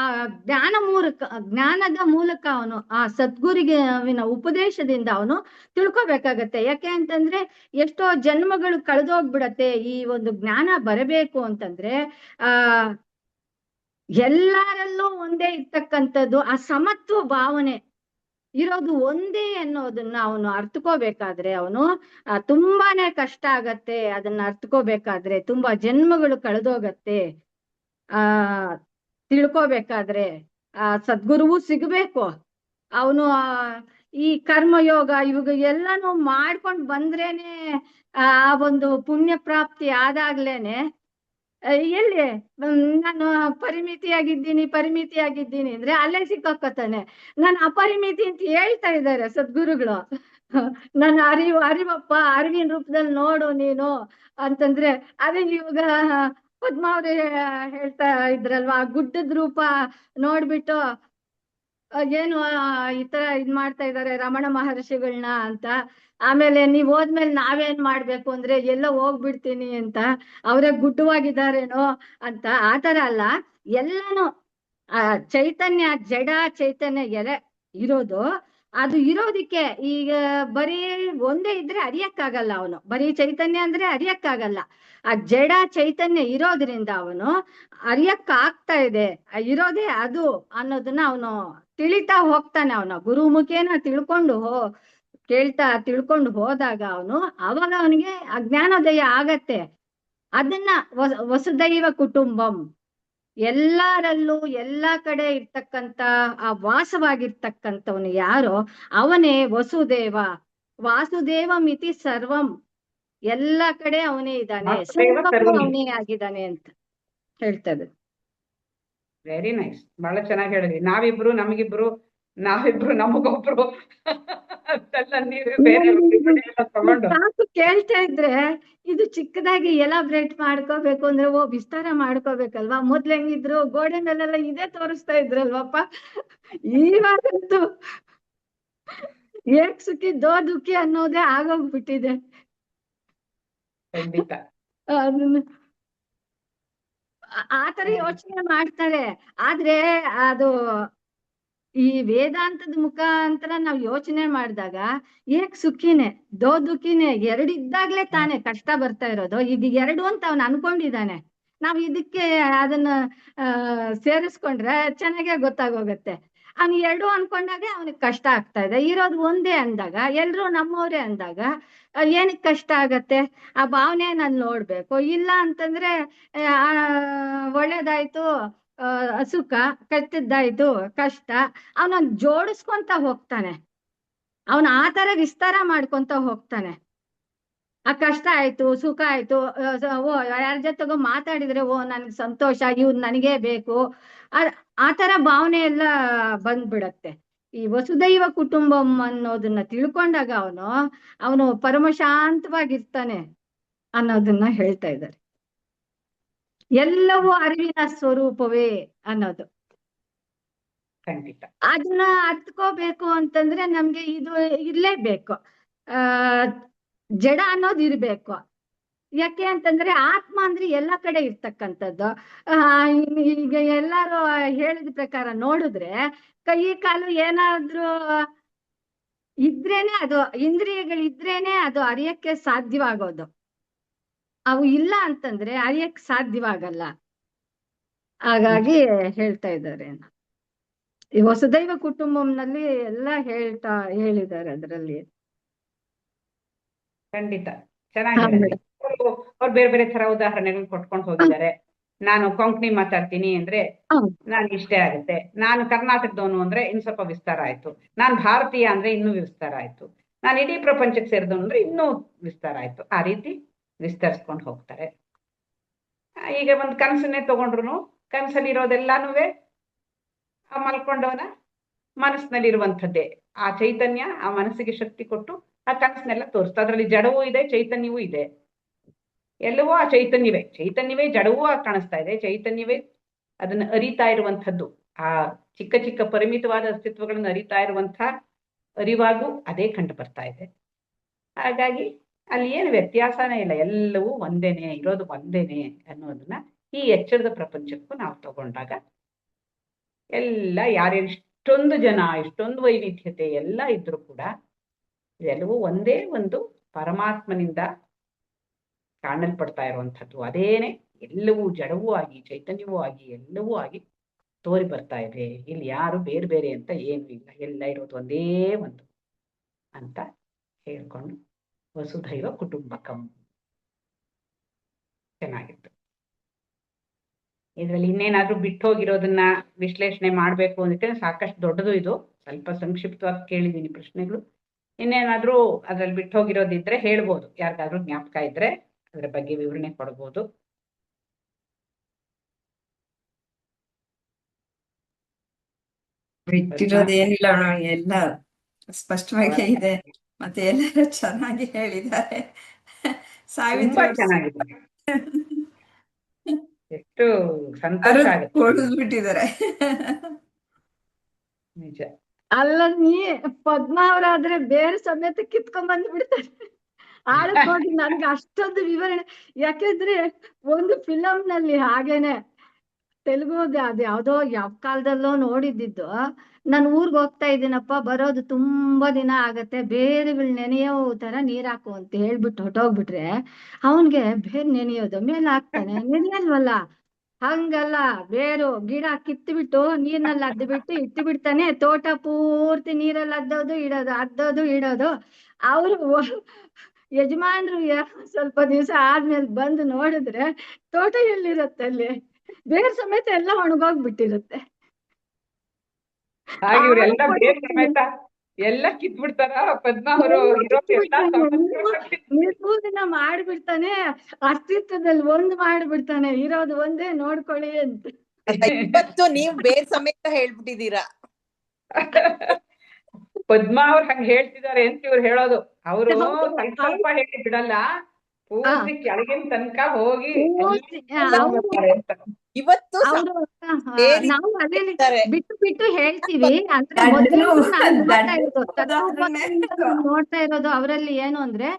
ಜ್ಞಾನದ ಮೂಲಕ ಅವನು ಆ ಸದ್ಗುರುವಿನ ಉಪದೇಶದಿಂದ ಅವನು ತಿಳ್ಕೊಬೇಕಾಗತ್ತೆ. ಯಾಕೆ ಅಂತಂದ್ರೆ ಎಷ್ಟೋ ಜನ್ಮಗಳು ಕಳೆದೋಗ್ಬಿಡತ್ತೆ ಈ ಒಂದು ಜ್ಞಾನ ಬರಬೇಕು ಅಂತಂದ್ರೆ. ಎಲ್ಲರಲ್ಲೂ ಒಂದೇ ಇರ್ತಕ್ಕಂಥದ್ದು, ಆ ಸಮತ್ವ ಭಾವನೆ ಇರೋದು ಒಂದೇ ಅನ್ನೋದನ್ನ ಅವನು ಅರ್ಥಕೋಬೇಕಾದ್ರೆ ಅವನು ತುಂಬಾನೇ ಕಷ್ಟ ಆಗತ್ತೆ. ಅದನ್ನ ಅರ್ಥಕೋಬೇಕಾದ್ರೆ ತುಂಬಾ ಜನ್ಮಗಳು ಕಳೆದೋಗತ್ತೆ. ತಿಳ್ಕೋಬೇಕಾದ್ರೆ ಸದ್ಗುರುವು ಸಿಗ್ಬೇಕು. ಅವನು ಈ ಕರ್ಮಯೋಗ ಇವಾಗ ಎಲ್ಲಾನು ಮಾಡ್ಕೊಂಡ್ ಬಂದ್ರೇನೆ ಆ ಒಂದು ಪುಣ್ಯ ಪ್ರಾಪ್ತಿ ಆದಾಗ್ಲೇನೆ ಎಲ್ಲಿ ನಾನು ಪರಿಮಿತಿಯಾಗಿದ್ದೀನಿ ಅಂದ್ರೆ ಅಲ್ಲೇ ಸಿಕ್ಕಾಕತ್ತಾನೆ. ನಾನು ಅಪರಿಮಿತಿ ಅಂತ ಹೇಳ್ತಾ ಇದ್ದಾರೆ ಸದ್ಗುರುಗಳು. ನನ್ನ ಅರಿವಪ್ಪ, ಅರಿವಿನ ರೂಪದಲ್ಲಿ ನೋಡು ನೀನು ಅಂತಂದ್ರೆ, ಅದೇ ಇವಾಗ ಪದ್ಮ ಅವ್ರು ಹೇಳ್ತಾ ಇದ್ರಲ್ವಾ, ಆ ಗುಡ್ಡದ ರೂಪ ನೋಡ್ಬಿಟ್ಟು ಏನು ಈ ತರ ಇದ್ ಮಾಡ್ತಾ ಇದಾರೆ ರಮಣ ಮಹರ್ಷಿಗಳನ್ನ ಅಂತ. ಆಮೇಲೆ ನೀವ್ ಹೋದ್ಮೇಲೆ ನಾವೇನ್ ಮಾಡ್ಬೇಕು ಅಂದ್ರೆ ಎಲ್ಲೋ ಹೋಗ್ಬಿಡ್ತೀನಿ ಅಂತ, ಅವರೇ ಗುಡ್ಡವಾಗಿದ್ದಾರೇನೋ ಅಂತ. ಆತರ ಅಲ್ಲ, ಎಲ್ಲಾನು ಆ ಚೈತನ್ಯ, ಜಡ ಚೈತನ್ಯ ಎಲೆ ಇರೋದು. ಅದು ಇರೋದಿಕ್ಕೆ ಈಗ ಬರೀ ಒಂದೇ ಇದ್ರೆ ಅರಿಯಕ್ಕಾಗಲ್ಲ. ಅವನು ಬರೀ ಚೈತನ್ಯ ಅಂದ್ರೆ ಅರಿಯಕ್ಕಾಗಲ್ಲ. ಆ ಜಡ ಚೈತನ್ಯ ಇರೋದ್ರಿಂದ ಅವನು ಅರಿಯಕ್ಕಾಗ್ತಾ ಇದೆ, ಇರೋದೇ ಅದು ಅನ್ನೋದನ್ನ ಅವನು ತಿಳಿತಾ ಹೋಗ್ತಾನೆ. ಅವನು ಗುರುಮುಖೇನ ತಿಳ್ಕೊಂಡು ಹೋದಾಗ ಅವಾಗ ಅವನಿಗೆ ಅಜ್ಞಾನೋದಯ ಆಗತ್ತೆ. ಅದನ್ನ ವಸುದೈವ ಕುಟುಂಬಂ, ಎಲ್ಲರಲ್ಲೂ ಎಲ್ಲಾ ಕಡೆ ಇರ್ತಕ್ಕಂತ ಆ ವಾಸವಾಗಿರ್ತಕ್ಕಂಥವನು ಯಾರೋ ಅವನೇ ವಸುದೇವ. ವಾಸುದೇವ ಮಿತಿ ಸರ್ವಂ, ಎಲ್ಲಾ ಕಡೆ ಅವನೇ ಇದ್ದಾನೆ, ವಾಸುದೇವ ಸರ್ವಕ್ಕೂ ಸರ್ವಮಿತಿ. ಅವನೇ ಆಗಿದ್ದಾನೆ ಅಂತ ಹೇಳ್ತದೆ. ವೆರಿ ನೈಸ್, ಬಹಳ ಚೆನ್ನಾಗಿ ಹೇಳಿದ್ರಿ. ನಾವಿಬ್ರು ನಮಗೊಬ್ರು ಅಂತೆಲ್ಲ ನೀವು ಬೇರೆ ಎಲ್ಲ ತಗೊಂಡು ಸಾಕು ಕೇಳ್ತಾ ಇದ್ರೆ ಇದು ಚಿಕ್ಕದಾಗಿ ಎಲಾಬ್ರೇಟ್ ಮಾಡ್ಕೋಬೇಕು ಅಂದ್ರೆ ವಿಸ್ತಾರ ಮಾಡ್ಕೋಬೇಕಲ್ವಾ. ಮೊದ್ಲು ಹೆಂಗಿದ್ರು ಗೋಡೆ ಮೇಲೆಲ್ಲ ಇದೇ ತೋರಿಸ್ತಾ ಇದ್ರಲ್ವಪ್ಪ. ಇವಾಗಂತೂ ಏಕ್ ಸುಖಿ ದೋ ದುಃಖಿ ಅನ್ನೋದೇ ಆಗೋಗ್ಬಿಟ್ಟಿದೆ. ಖಂಡಿತ. ಅದನ್ನ ಆತರ ಯೋಚನೆ ಮಾಡ್ತಾರೆ. ಆದ್ರೆ ಅದು ಈ ವೇದಾಂತದ ಮುಖಾಂತರ ನಾವ್ ಯೋಚನೆ ಮಾಡಿದಾಗ ಏಕ್ ಸುಖಿನೇ ದೋ ದುಃಖಿನೇ ಎರಡಿದ್ದಾಗ್ಲೇ ತಾನೇ ಕಷ್ಟ ಬರ್ತಾ ಇರೋದು. ಇದು ಎರಡು ಅಂತ ಅವನು ಅನ್ಕೊಂಡಿದ್ದಾನೆ. ನಾವ್ ಇದಕ್ಕೆ ಅದನ್ನ ಸೇರಿಸ್ಕೊಂಡ್ರೆ ಚೆನ್ನಾಗೇ ಗೊತ್ತಾಗೋಗತ್ತೆ. ಅವ್ನು ಎರಡು ಅನ್ಕೊಂಡಾಗ ಅವನಿಗೆ ಕಷ್ಟ ಆಗ್ತಾ ಇದೆ. ಇರೋದು ಒಂದೇ ಅಂದಾಗ, ಎಲ್ರು ನಮ್ಮವ್ರೆ ಅಂದಾಗ ಏನಕ್ ಕಷ್ಟ ಆಗತ್ತೆ? ಆ ಭಾವನೆ ನಾನು ನೋಡ್ಬೇಕು. ಇಲ್ಲ ಅಂತಂದ್ರೆ ಒಳ್ಳೇದಾಯ್ತು ಸುಖ, ಕೆಟ್ಟದ್ದಾಯ್ತು ಕಷ್ಟ. ಅವನ ಜೋಡಿಸ್ಕೊಂತ ಹೋಗ್ತಾನೆ. ಅವನ ಆತರ ವಿಸ್ತಾರ ಮಾಡ್ಕೊಂತ ಹೋಗ್ತಾನೆ. ಆ ಕಷ್ಟ ಆಯ್ತು, ಸುಖ ಆಯ್ತು, ಯಾರ ಜೊತೆಗೋ ಮಾತಾಡಿದ್ರೆ ನನ್ಗೆ ಸಂತೋಷ, ಇವ್ರು ನನಗೇ ಬೇಕು, ಆತರ ಭಾವನೆ ಎಲ್ಲ ಬಂದ್ಬಿಡತ್ತೆ. ಈ ವಸುದೈವ ಕುಟುಂಬಂ ಅನ್ನೋದನ್ನ ತಿಳ್ಕೊಂಡಾಗ ಅವನು ಪರಮ ಶಾಂತವಾಗಿರ್ತಾನೆ ಅನ್ನೋದನ್ನ ಹೇಳ್ತಾ ಇದ್ದಾರೆ. ಎಲ್ಲವೂ ಅರಿವಿನ ಸ್ವರೂಪವೇ ಅನ್ನೋದು. ಖಂಡಿತ. ಅದನ್ನ ಅರ್ಥಕೋಬೇಕು ಅಂತಂದ್ರೆ ನಮ್ಗೆ ಇದು ಇರ್ಲೇಬೇಕು, ಜಡ ಅನ್ನೋದು ಇರ್ಬೇಕು. ಯಾಕೆ ಅಂತಂದ್ರೆ ಆತ್ಮ ಅಂದ್ರೆ ಎಲ್ಲ ಕಡೆ ಇರ್ತಕ್ಕಂಥದ್ದು. ಈಗ ಎಲ್ಲಾರು ಹೇಳಿದ ಪ್ರಕಾರ ನೋಡಿದ್ರೆ ಕೈ ಕಾಲು ಏನಾದ್ರೂ ಇದ್ರೇನೆ, ಅದು ಇಂದ್ರಿಯಗಳಿದ್ರೇನೆ ಅದು ಅರಿಯಕ್ಕೆ ಸಾಧ್ಯವಾಗೋದು. ಅವು ಇಲ್ಲ ಅಂತಂದ್ರೆ ಅರಿಯಕ್ಕೆ ಸಾಧ್ಯವಾಗಲ್ಲ. ಹಾಗಾಗಿ ಹೇಳ್ತಾ ಇದ್ದಾರೆ. ಈ ವಸುದೈವ ಕುಟುಂಬಂನಲ್ಲಿ ಎಲ್ಲ ಹೇಳಿದ್ದಾರೆ ಅದರಲ್ಲಿ. ಖಂಡಿತ ಚೆನ್ನಾಗಿ ಅವ್ರು ಬೇರೆ ಬೇರೆ ತರ ಉದಾಹರಣೆಗಳು ಕೊಟ್ಕೊಂಡು ಹೋಗಿದ್ದಾರೆ. ನಾನು ಕೊಂಕಣಿ ಮಾತಾಡ್ತೀನಿ ಅಂದ್ರೆ ನಾನು ಇಷ್ಟೇ ಆಗುತ್ತೆ. ನಾನು ಕರ್ನಾಟಕದವನು ಅಂದ್ರೆ ಇನ್ನು ಸ್ವಲ್ಪ ವಿಸ್ತಾರ ಆಯ್ತು. ನಾನು ಭಾರತೀಯ ಅಂದ್ರೆ ಇನ್ನೂ ವಿಸ್ತಾರ ಆಯ್ತು. ನಾನು ಇಡೀ ಪ್ರಪಂಚಕ್ಕೆ ಸೇರಿದವನು ಅಂದ್ರೆ ಇನ್ನೂ ವಿಸ್ತಾರ ಆಯ್ತು. ಆ ರೀತಿ ವಿಸ್ತರಿಸ್ಕೊಂಡು ಹೋಗ್ತಾರೆ. ಈಗ ಒಂದು ಕನಸನ್ನೇ ತಗೊಂಡ್ರು ಕನಸಲ್ಲಿ ಇರೋದೆಲ್ಲಾನು ಆ ಮಲ್ಕೊಂಡವನ ಮನಸ್ಸಿನಲ್ಲಿರುವಂಥದ್ದೇ. ಆ ಚೈತನ್ಯ ಆ ಮನಸ್ಸಿಗೆ ಶಕ್ತಿ ಕೊಟ್ಟು ಆ ಕನಸನ್ನೆಲ್ಲ ತೋರಿಸ್ತಾ. ಅದರಲ್ಲಿ ಜಡವೂ ಇದೆ, ಚೈತನ್ಯವೂ ಇದೆ. ಎಲ್ಲವೂ ಆ ಚೈತನ್ಯವೇ ಜಡವೂ ಕಾಣಿಸ್ತಾ ಇದೆ. ಚೈತನ್ಯವೇ ಅದನ್ನ ಅರಿತಾ ಇರುವಂಥದ್ದು. ಆ ಚಿಕ್ಕ ಚಿಕ್ಕ ಪರಿಮಿತವಾದ ಅಸ್ತಿತ್ವಗಳನ್ನು ಅರಿತಾ ಇರುವಂತಹ ಅರಿವಾಗೂ ಅದೇ ಕಂಡು ಬರ್ತಾ ಇದೆ. ಹಾಗಾಗಿ ಅಲ್ಲಿ ಏನು ವ್ಯತ್ಯಾಸನೇ ಇಲ್ಲ, ಎಲ್ಲವೂ ಒಂದೇನೆ, ಇರೋದು ಒಂದೇನೆ ಅನ್ನೋದನ್ನ ಈ ಎಚ್ಚರದ ಪ್ರಪಂಚಕ್ಕೂ ನಾವು ತಗೊಂಡಾಗ ಎಲ್ಲ ಇಷ್ಟೊಂದು ಜನ, ಇಷ್ಟೊಂದು ವೈವಿಧ್ಯತೆ ಎಲ್ಲ ಇದ್ರೂ ಕೂಡ ಇದೆಲ್ಲವೂ ಒಂದೇ ಒಂದು ಪರಮಾತ್ಮನಿಂದ ಕಾಣಲ್ಪಡ್ತಾ ಇರುವಂಥದ್ದು. ಅದೇನೆ ಎಲ್ಲವೂ ಜಡವೂ ಆಗಿ ಚೈತನ್ಯವೂ ಆಗಿ ಎಲ್ಲವೂ ಆಗಿ ತೋರಿ ಬರ್ತಾ ಇದೆ. ಇಲ್ಲಿ ಯಾರು ಬೇರೆ ಬೇರೆ ಅಂತ ಏನೂ ಇಲ್ಲ, ಎಲ್ಲ ಇರೋದು ಒಂದೇ ಒಂದು ಅಂತ ಹೇಳ್ಕೊಂಡು ವಸುಧೈವ ಕುಟುಂಬಕಂ. ಚೆನ್ನಾಗಿತ್ತು. ಇದರಲ್ಲಿ ಇನ್ನೇನಾದ್ರೂ ಬಿಟ್ಟು ಹೋಗಿರೋದನ್ನ ವಿಶ್ಲೇಷಣೆ ಮಾಡ್ಬೇಕು ಅಂದ್ರೆ ಸಾಕಷ್ಟು ದೊಡ್ಡದು ಇದು. ಸ್ವಲ್ಪ ಸಂಕ್ಷಿಪ್ತವಾಗಿ ಕೇಳಿದೀನಿ ಪ್ರಶ್ನೆಗಳು. ಇನ್ನೇನಾದ್ರೂ ಅದ್ರಲ್ಲಿ ಬಿಟ್ಟು ಹೋಗಿರೋದಿದ್ರೆ ಹೇಳ್ಬೋದು. ಯಾರಿಗಾದ್ರೂ ಜ್ಞಾಪಕ ಇದ್ರೆ ಅದ್ರ ಬಗ್ಗೆ ವಿವರಣೆ ಕೊಡ್ಬೋದು. ಬಿಟ್ಟಿರೋದೇನಿಲ್ಲ ಮೇಡಮ್, ಎಲ್ಲ ಸ್ಪಷ್ಟವಾಗಿ ಇದೆ. ಮತ್ತೆ ಎಲ್ಲರೂ ಚೆನ್ನಾಗಿ ಹೇಳಿದ್ದಾರೆ. ತುಂಬಾ ಚೆನ್ನಾಗಿದೆ. ಎಷ್ಟು ಸಂತೋಷ ಆಗುತ್ತೆ. ಹೊಡೆದ್ಬಿಟ್ಟಿದ್ದಾರೆ. ನಿಜ. ಅಲ್ಲ ನೀ ಪದ್ಮ ಅವರಾದ್ರೆ ಬೇರೆ ಸಮೇತ ಕಿತ್ಕೊಂಡ್ ಬಂದ್ಬಿಡ್ತಾರೆ ಆಳಕ್ ಹೋಗಿ. ನನ್ಗೆ ಅಷ್ಟೊಂದು ವಿವರಣೆ, ಯಾಕೆಂದ್ರೆ ಒಂದು ಫಿಲಂ ನಲ್ಲಿ ಹಾಗೇನೆ ತೆಲುಗುದ ಅದು ಯಾವ್ದೋ ಯಾವ ಕಾಲದಲ್ಲೋ ನೋಡಿದ್ದಿದ್ದು. ನಾನು ಊರ್ಗ್ ಹೋಗ್ತಾ ಇದ್ದೀನಪ್ಪ, ಬರೋದು ತುಂಬಾ ದಿನ ಆಗತ್ತೆ, ಬೇರುಗಳು ನೆನೆಯೋ ತರ ನೀರ್ ಹಾಕು ಅಂತ ಹೇಳ್ಬಿಟ್ಟು ಹೊಟ್ಟೋಗ್ಬಿಟ್ರೆ ಅವನ್ಗೆ ಬೇರ್ ನೆನೆಯೋದು, ಮೇಲೆ ಹಾಕ್ತಾನೆ, ನೆನೆಯಲ್ವಲ್ಲ. ಹಂಗಲ್ಲ, ಬೇರು ಗಿಡ ಕಿತ್ಬಿಟ್ಟು ನೀರ್ನಲ್ಲಿ ಅದ್ದು ಬಿಟ್ಟು ಇಟ್ಟು ಬಿಡ್ತಾನೆ. ತೋಟ ಪೂರ್ತಿ ನೀರಲ್ಲಿ ಅದ್ದೋದು ಇಡೋದು, ಅದ್ದೋದು ಇಡೋದು. ಅವ್ರು ಯಜಮಾನ್ರು ಸ್ವಲ್ಪ ದಿವಸ ಆದ್ಮೇಲೆ ಬಂದು ನೋಡಿದ್ರೆ ತೋಟ ಎಲ್ಲಿರುತ್ತೆ ಅಲ್ಲಿ, ಬೇರ್ ಸಮೇತ ಎಲ್ಲ ಒಣಗೋಗ್ಬಿಟ್ಟಿರುತ್ತೆ. ಹಾಗೆ ಇವ್ರೆಲ್ಲ ಆವಾಗ ಬೇರೆ ಸಮೇತ ಎಲ್ಲ ಕಿತ್ಬಿಡ್ತಾರ ಪದ್ಮ ಅವರು ಇರೋದು ಎಲ್ಲ ನಿರ್ಮೂಲನ ಮಾಡ್ಬಿಡ್ತಾನೆ, ಅಸ್ತಿತ್ವದಲ್ಲಿ ಒಂದ್ ಮಾಡ್ಬಿಡ್ತಾನೆ, ಇರೋದು ಒಂದೇ ನೋಡ್ಕೊಳ್ಳಿ ಅಂತ. ಇವತ್ತು ನೀವು ಬೇರೆ ಸಮೇತ ಹೇಳ್ಬಿಟ್ಟಿದೀರಾ. ಪದ್ಮ ಅವ್ರು ಹಂಗ ಹೇಳ್ತಿದ್ದಾರೆ ಅಂತ ಇವ್ರು ಹೇಳೋದು. ಅವರು ಸ್ವಲ್ಪ ಸ್ವಲ್ಪ ಹೇಳಿ ಬಿಡಲ್ಲ, ಪೂರ್ತಿ ಕೆಳಗಿನ ತನಕ ಹೋಗಿ ಎಲ್ಲ ಮಾಡ್ತಾರೆ ಅಂತ. ಇವತ್ತು ನಾವು ಅದೇನೆ ಬಿಟ್ಟು ಬಿಟ್ಟು ಹೇಳ್ತೀವಿ. ಅಂದ್ರೆ ಮೊದಲು ನೋಡ್ತಾ ಇರೋದು ಅವರಲ್ಲಿ ಏನು ಅಂದ್ರೆ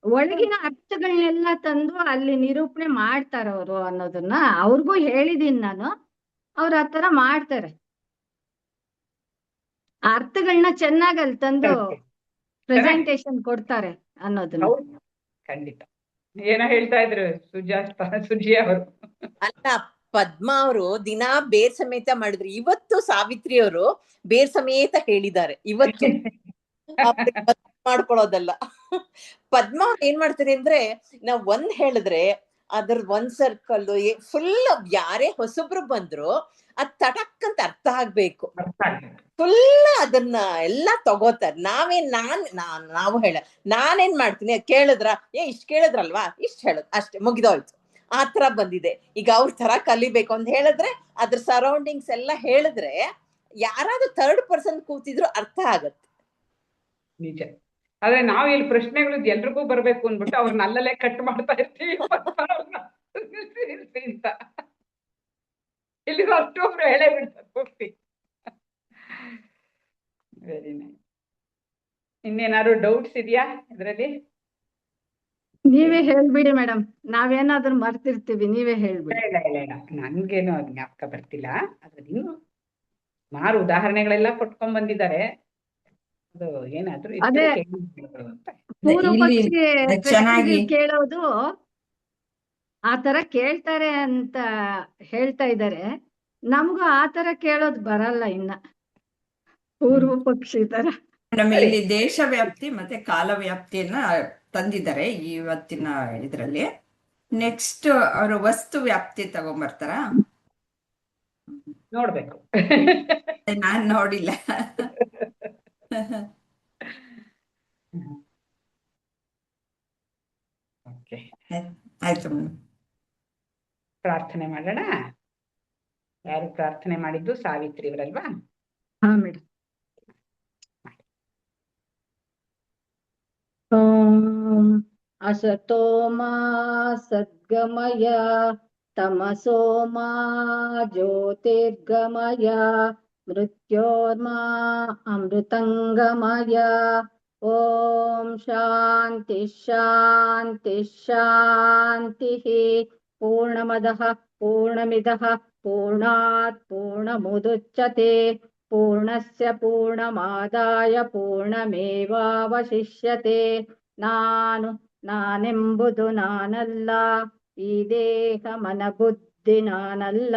ಒಳಗಿನ ಅರ್ಥಗಳನ್ನೆಲ್ಲ ತಂದು ಅಲ್ಲಿ ನಿರೂಪಣೆ ಮಾಡ್ತಾರ ಅವರು ಅನ್ನೋದನ್ನ ಅವ್ರಿಗೂ ಹೇಳಿದೀನಿ ನಾನು. ಅವ್ರ ಆತರ ಮಾಡ್ತಾರೆ, ಅರ್ಥಗಳನ್ನ ಚೆನ್ನಾಗಿ ಅಲ್ಲಿ ತಂದು ಪ್ರೆಸೆಂಟೇಶನ್ ಕೊಡ್ತಾರೆ ಅನ್ನೋದನ್ನ. ಖಂಡಿತ. ಏನೋ ಹೇಳ್ತಾ ಇದ್ರು ಸುಜಿ ಅವರು. ಅಲ್ಲ, ಪದ್ಮ ಅವರು ದಿನಾ ಬೇರ್ ಸಮೇತ ಮಾಡಿದ್ರು. ಇವತ್ತು ಸಾವಿತ್ರಿ ಅವರು ಬೇರ್ ಸಮೇತ ಹೇಳಿದ್ದಾರೆ. ಇವತ್ತು ಮಾಡ್ಕೊಳ್ಳೋದಲ್ಲ. ಪದ್ಮ ಅವ್ರು ಏನ್ ಮಾಡ್ತಾರೆ ಅಂದ್ರೆ, ನಾವ್ ಒಂದ್ ಹೇಳಿದ್ರೆ ಅದ್ರ ಒಂದ್ ಸರ್ಕಲ್ ಫುಲ್, ಯಾರೇ ಹೊಸಬ್ರು ಬಂದ್ರು ಅದ್ ತಟಕ್ ಅಂತ ಅರ್ಥ ಆಗ್ಬೇಕು. ಫುಲ್ ಅದನ್ನ ಎಲ್ಲಾ ತಗೋತಾರೆ. ನಾವು ನಾನೇನ್ ಮಾಡ್ತೀನಿ, ಕೇಳಿದ್ರ ಇಷ್ಟ್ ಕೇಳಿದ್ರಲ್ವಾ, ಇಷ್ಟ್ ಹೇಳದ್ ಅಷ್ಟೇ, ಮುಗಿದೋಯ್ತು. ಆ ತರ ಬಂದಿದೆ ಈಗ. ಅವ್ರ ತರ ಕಲಿಬೇಕು ಅಂತ ಹೇಳಿದ್ರೆ ಅದ್ರ ಸರೌಂಡಿಂಗ್ಸ್ ಎಲ್ಲ ಹೇಳಿದ್ರೆ ಯಾರಾದ್ರೂ ಥರ್ಡ್ ಪರ್ಸನ್ ಕೂತಿದ್ರು ಅರ್ಥ ಆಗತ್ತೆ. ನಿಜ. ಆದ್ರೆ ನಾವ್ ಇಲ್ಲಿ ಪ್ರಶ್ನೆಗಳು ಎಲ್ರಿಗೂ ಬರ್ಬೇಕು ಅಂದ್ಬಿಟ್ಟು ಅವ್ರನ್ನ ಅಲ್ಲಲ್ಲೇ ಕಟ್ ಮಾಡ್ತಾ ಇರ್ತೀವಿ. ಇಲ್ಲಿ ಅಷ್ಟೊಬ್ರು ಹೇಳೇ ಬಿಡ್ತಾರೆ ಹೋಗ್ತಿ. Very nice. ಇನ್ನೇನಾದ್ರು ಡೌಟ್ಸ್ ಇದೆಯಾ ಇದ್ರಲ್ಲಿ? ನೀವೇ ಹೇಳ್ಬಿಡಿ ಮೇಡಮ್, ನಾವೇನಾದ್ರೂ ಮರ್ತಿರ್ತೀವಿ, ನೀವೇ ಹೇಳ್ಬಿಡಿ. ಇಲ್ಲ, ನನ್ಗೇನು ಜ್ಞಾಪಕ ಬರ್ತಿಲ್ಲ. ಅದ್ರಲ್ಲಿ ಇನ್ನು ಸುಮಾರು ಉದಾಹರಣೆಗಳೆಲ್ಲ ಕೊಟ್ಕೊಂಡ್ ಬಂದಿದ್ದಾರೆ. ಅದು ಏನಾದ್ರು ಅದೇ ಪೂರ್ವ ಪಕ್ಷಿ ಚೆನ್ನಾಗಿ ಕೇಳೋದು ಆತರ ಕೇಳ್ತಾರೆ ಅಂತ ಹೇಳ್ತಾ ಇದ್ದಾರೆ. ನಮ್ಗೂ ಆತರ ಕೇಳೋದು ಬರಲ್ಲ ಇನ್ನ, ಪೂರ್ವ ಪಕ್ಷಿ ತರ. ನಮಗೆ ಇಲ್ಲಿ ದೇಶ ವ್ಯಾಪ್ತಿ ಮತ್ತೆ ಕಾಲ ವ್ಯಾಪ್ತಿಯನ್ನ ತಂದಿದ್ದಾರೆ ಇವತ್ತಿನ ಇದ್ರಲ್ಲಿ. ನೆಕ್ಸ್ಟ್ ಅವರು ವಸ್ತು ವ್ಯಾಪ್ತಿ ತಗೊಂಡ್ಬರ್ತಾರ. ನೋಡ್ಬೇಕು, ನಾನ್ ನೋಡಿಲ್ಲ. ಆಯ್ತು, ಪ್ರಾರ್ಥನೆ ಮಾಡೋಣ. ಯಾರು ಪ್ರಾರ್ಥನೆ ಮಾಡಿದ್ದು? ಸಾವಿತ್ರಿ ಅವರಲ್ವಾ? ಹಾ ಮೇಡಮ್. ಓಂ ಅಸತೋ ಮಾ ಸದ್ಗಮಯ ತಮಸೋ ಮಾ ಜ್ಯೋತಿರ್ಗಮಯ ಮೃತ್ಯೋರ್ಮಾ ಅಮೃತಂಗಮಯ. ಓಂ ಶಾಂತಿ ಶಾಂತಿ ಶಾಂತಿ. ಪೂರ್ಣಮದಃ ಪೂರ್ಣಮಿದಃ ಪೂರ್ಣಾತ್ ಪೂರ್ಣಮುದಚ್ಯತೆ ಪೂರ್ಣಸ್ಯ ಪೂರ್ಣಮಾದಾಯ ಪೂರ್ಣಮೇವಾವಶಿಷ್ಯತೆ. ನಾನೆಂಬುದು ನಾನಲ್ಲ, ಈ ದೇಹ ಮನ ಬುದ್ಧಿ ನಾನಲ್ಲ,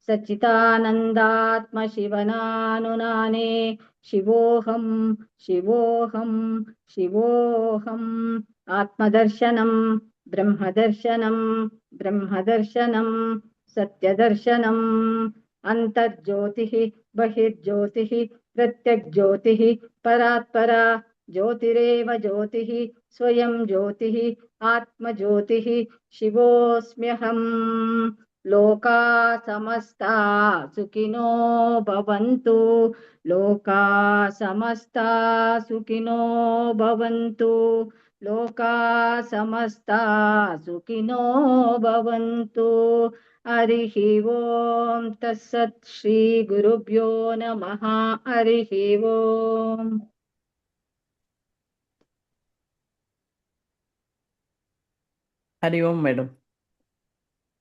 ಸಚ್ಚಿದಾನಂದಾತ್ಮ ಶಿವನಾನು ನಾನೇ. ಶಿವೋಹಂ ಶಿವೋಹಂ ಶಿವೋಹಂ. ಆತ್ಮದರ್ಶನಂ ಬ್ರಹ್ಮದರ್ಶನಂ ಬ್ರಹ್ಮದರ್ಶನಂ ಸತ್ಯದರ್ಶನಂ. ಅಂತರ್ಜ್ಯೋತಿಃ ಬಹಿರ್ಜ್ಯೋತಿಃ ಪ್ರತ್ಯಗ್ಜ್ಯೋತಿಃ ಪರಾತ್ಪರ. ಜ್ಯೋತಿರೇವ ಜ್ಯೋತಿಃ ಸ್ವಯಂ ಜ್ಯೋತಿಃ ಆತ್ಮಜ್ಯೋತಿಃ ಶಿವೋಸ್ಮ್ಯಹಂ. ಲೋಕಾ ಸಮಸ್ತಾ ಸುಖಿನೋ ಭವಂತು. ಲೋಕಾ ಸಮಸ್ತಾ ಸುಖಿನೋ ಭವಂತು. ಲೋಕಾ ಸಮಸ್ತಾ ಸುಖಿನೋ ಭವಂತು. ಹರಿಃ ಓಂ ತತ್ಸತ್ ಶ್ರೀ ಗುರುಭ್ಯೋ ನಮಃ ಹರಿಃ ಓಂ. ಹರಿ ಓಂ ಮೇಡಮ್.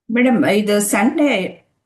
ಮೇಡಮ್, ಇದು ಸಂಡೇ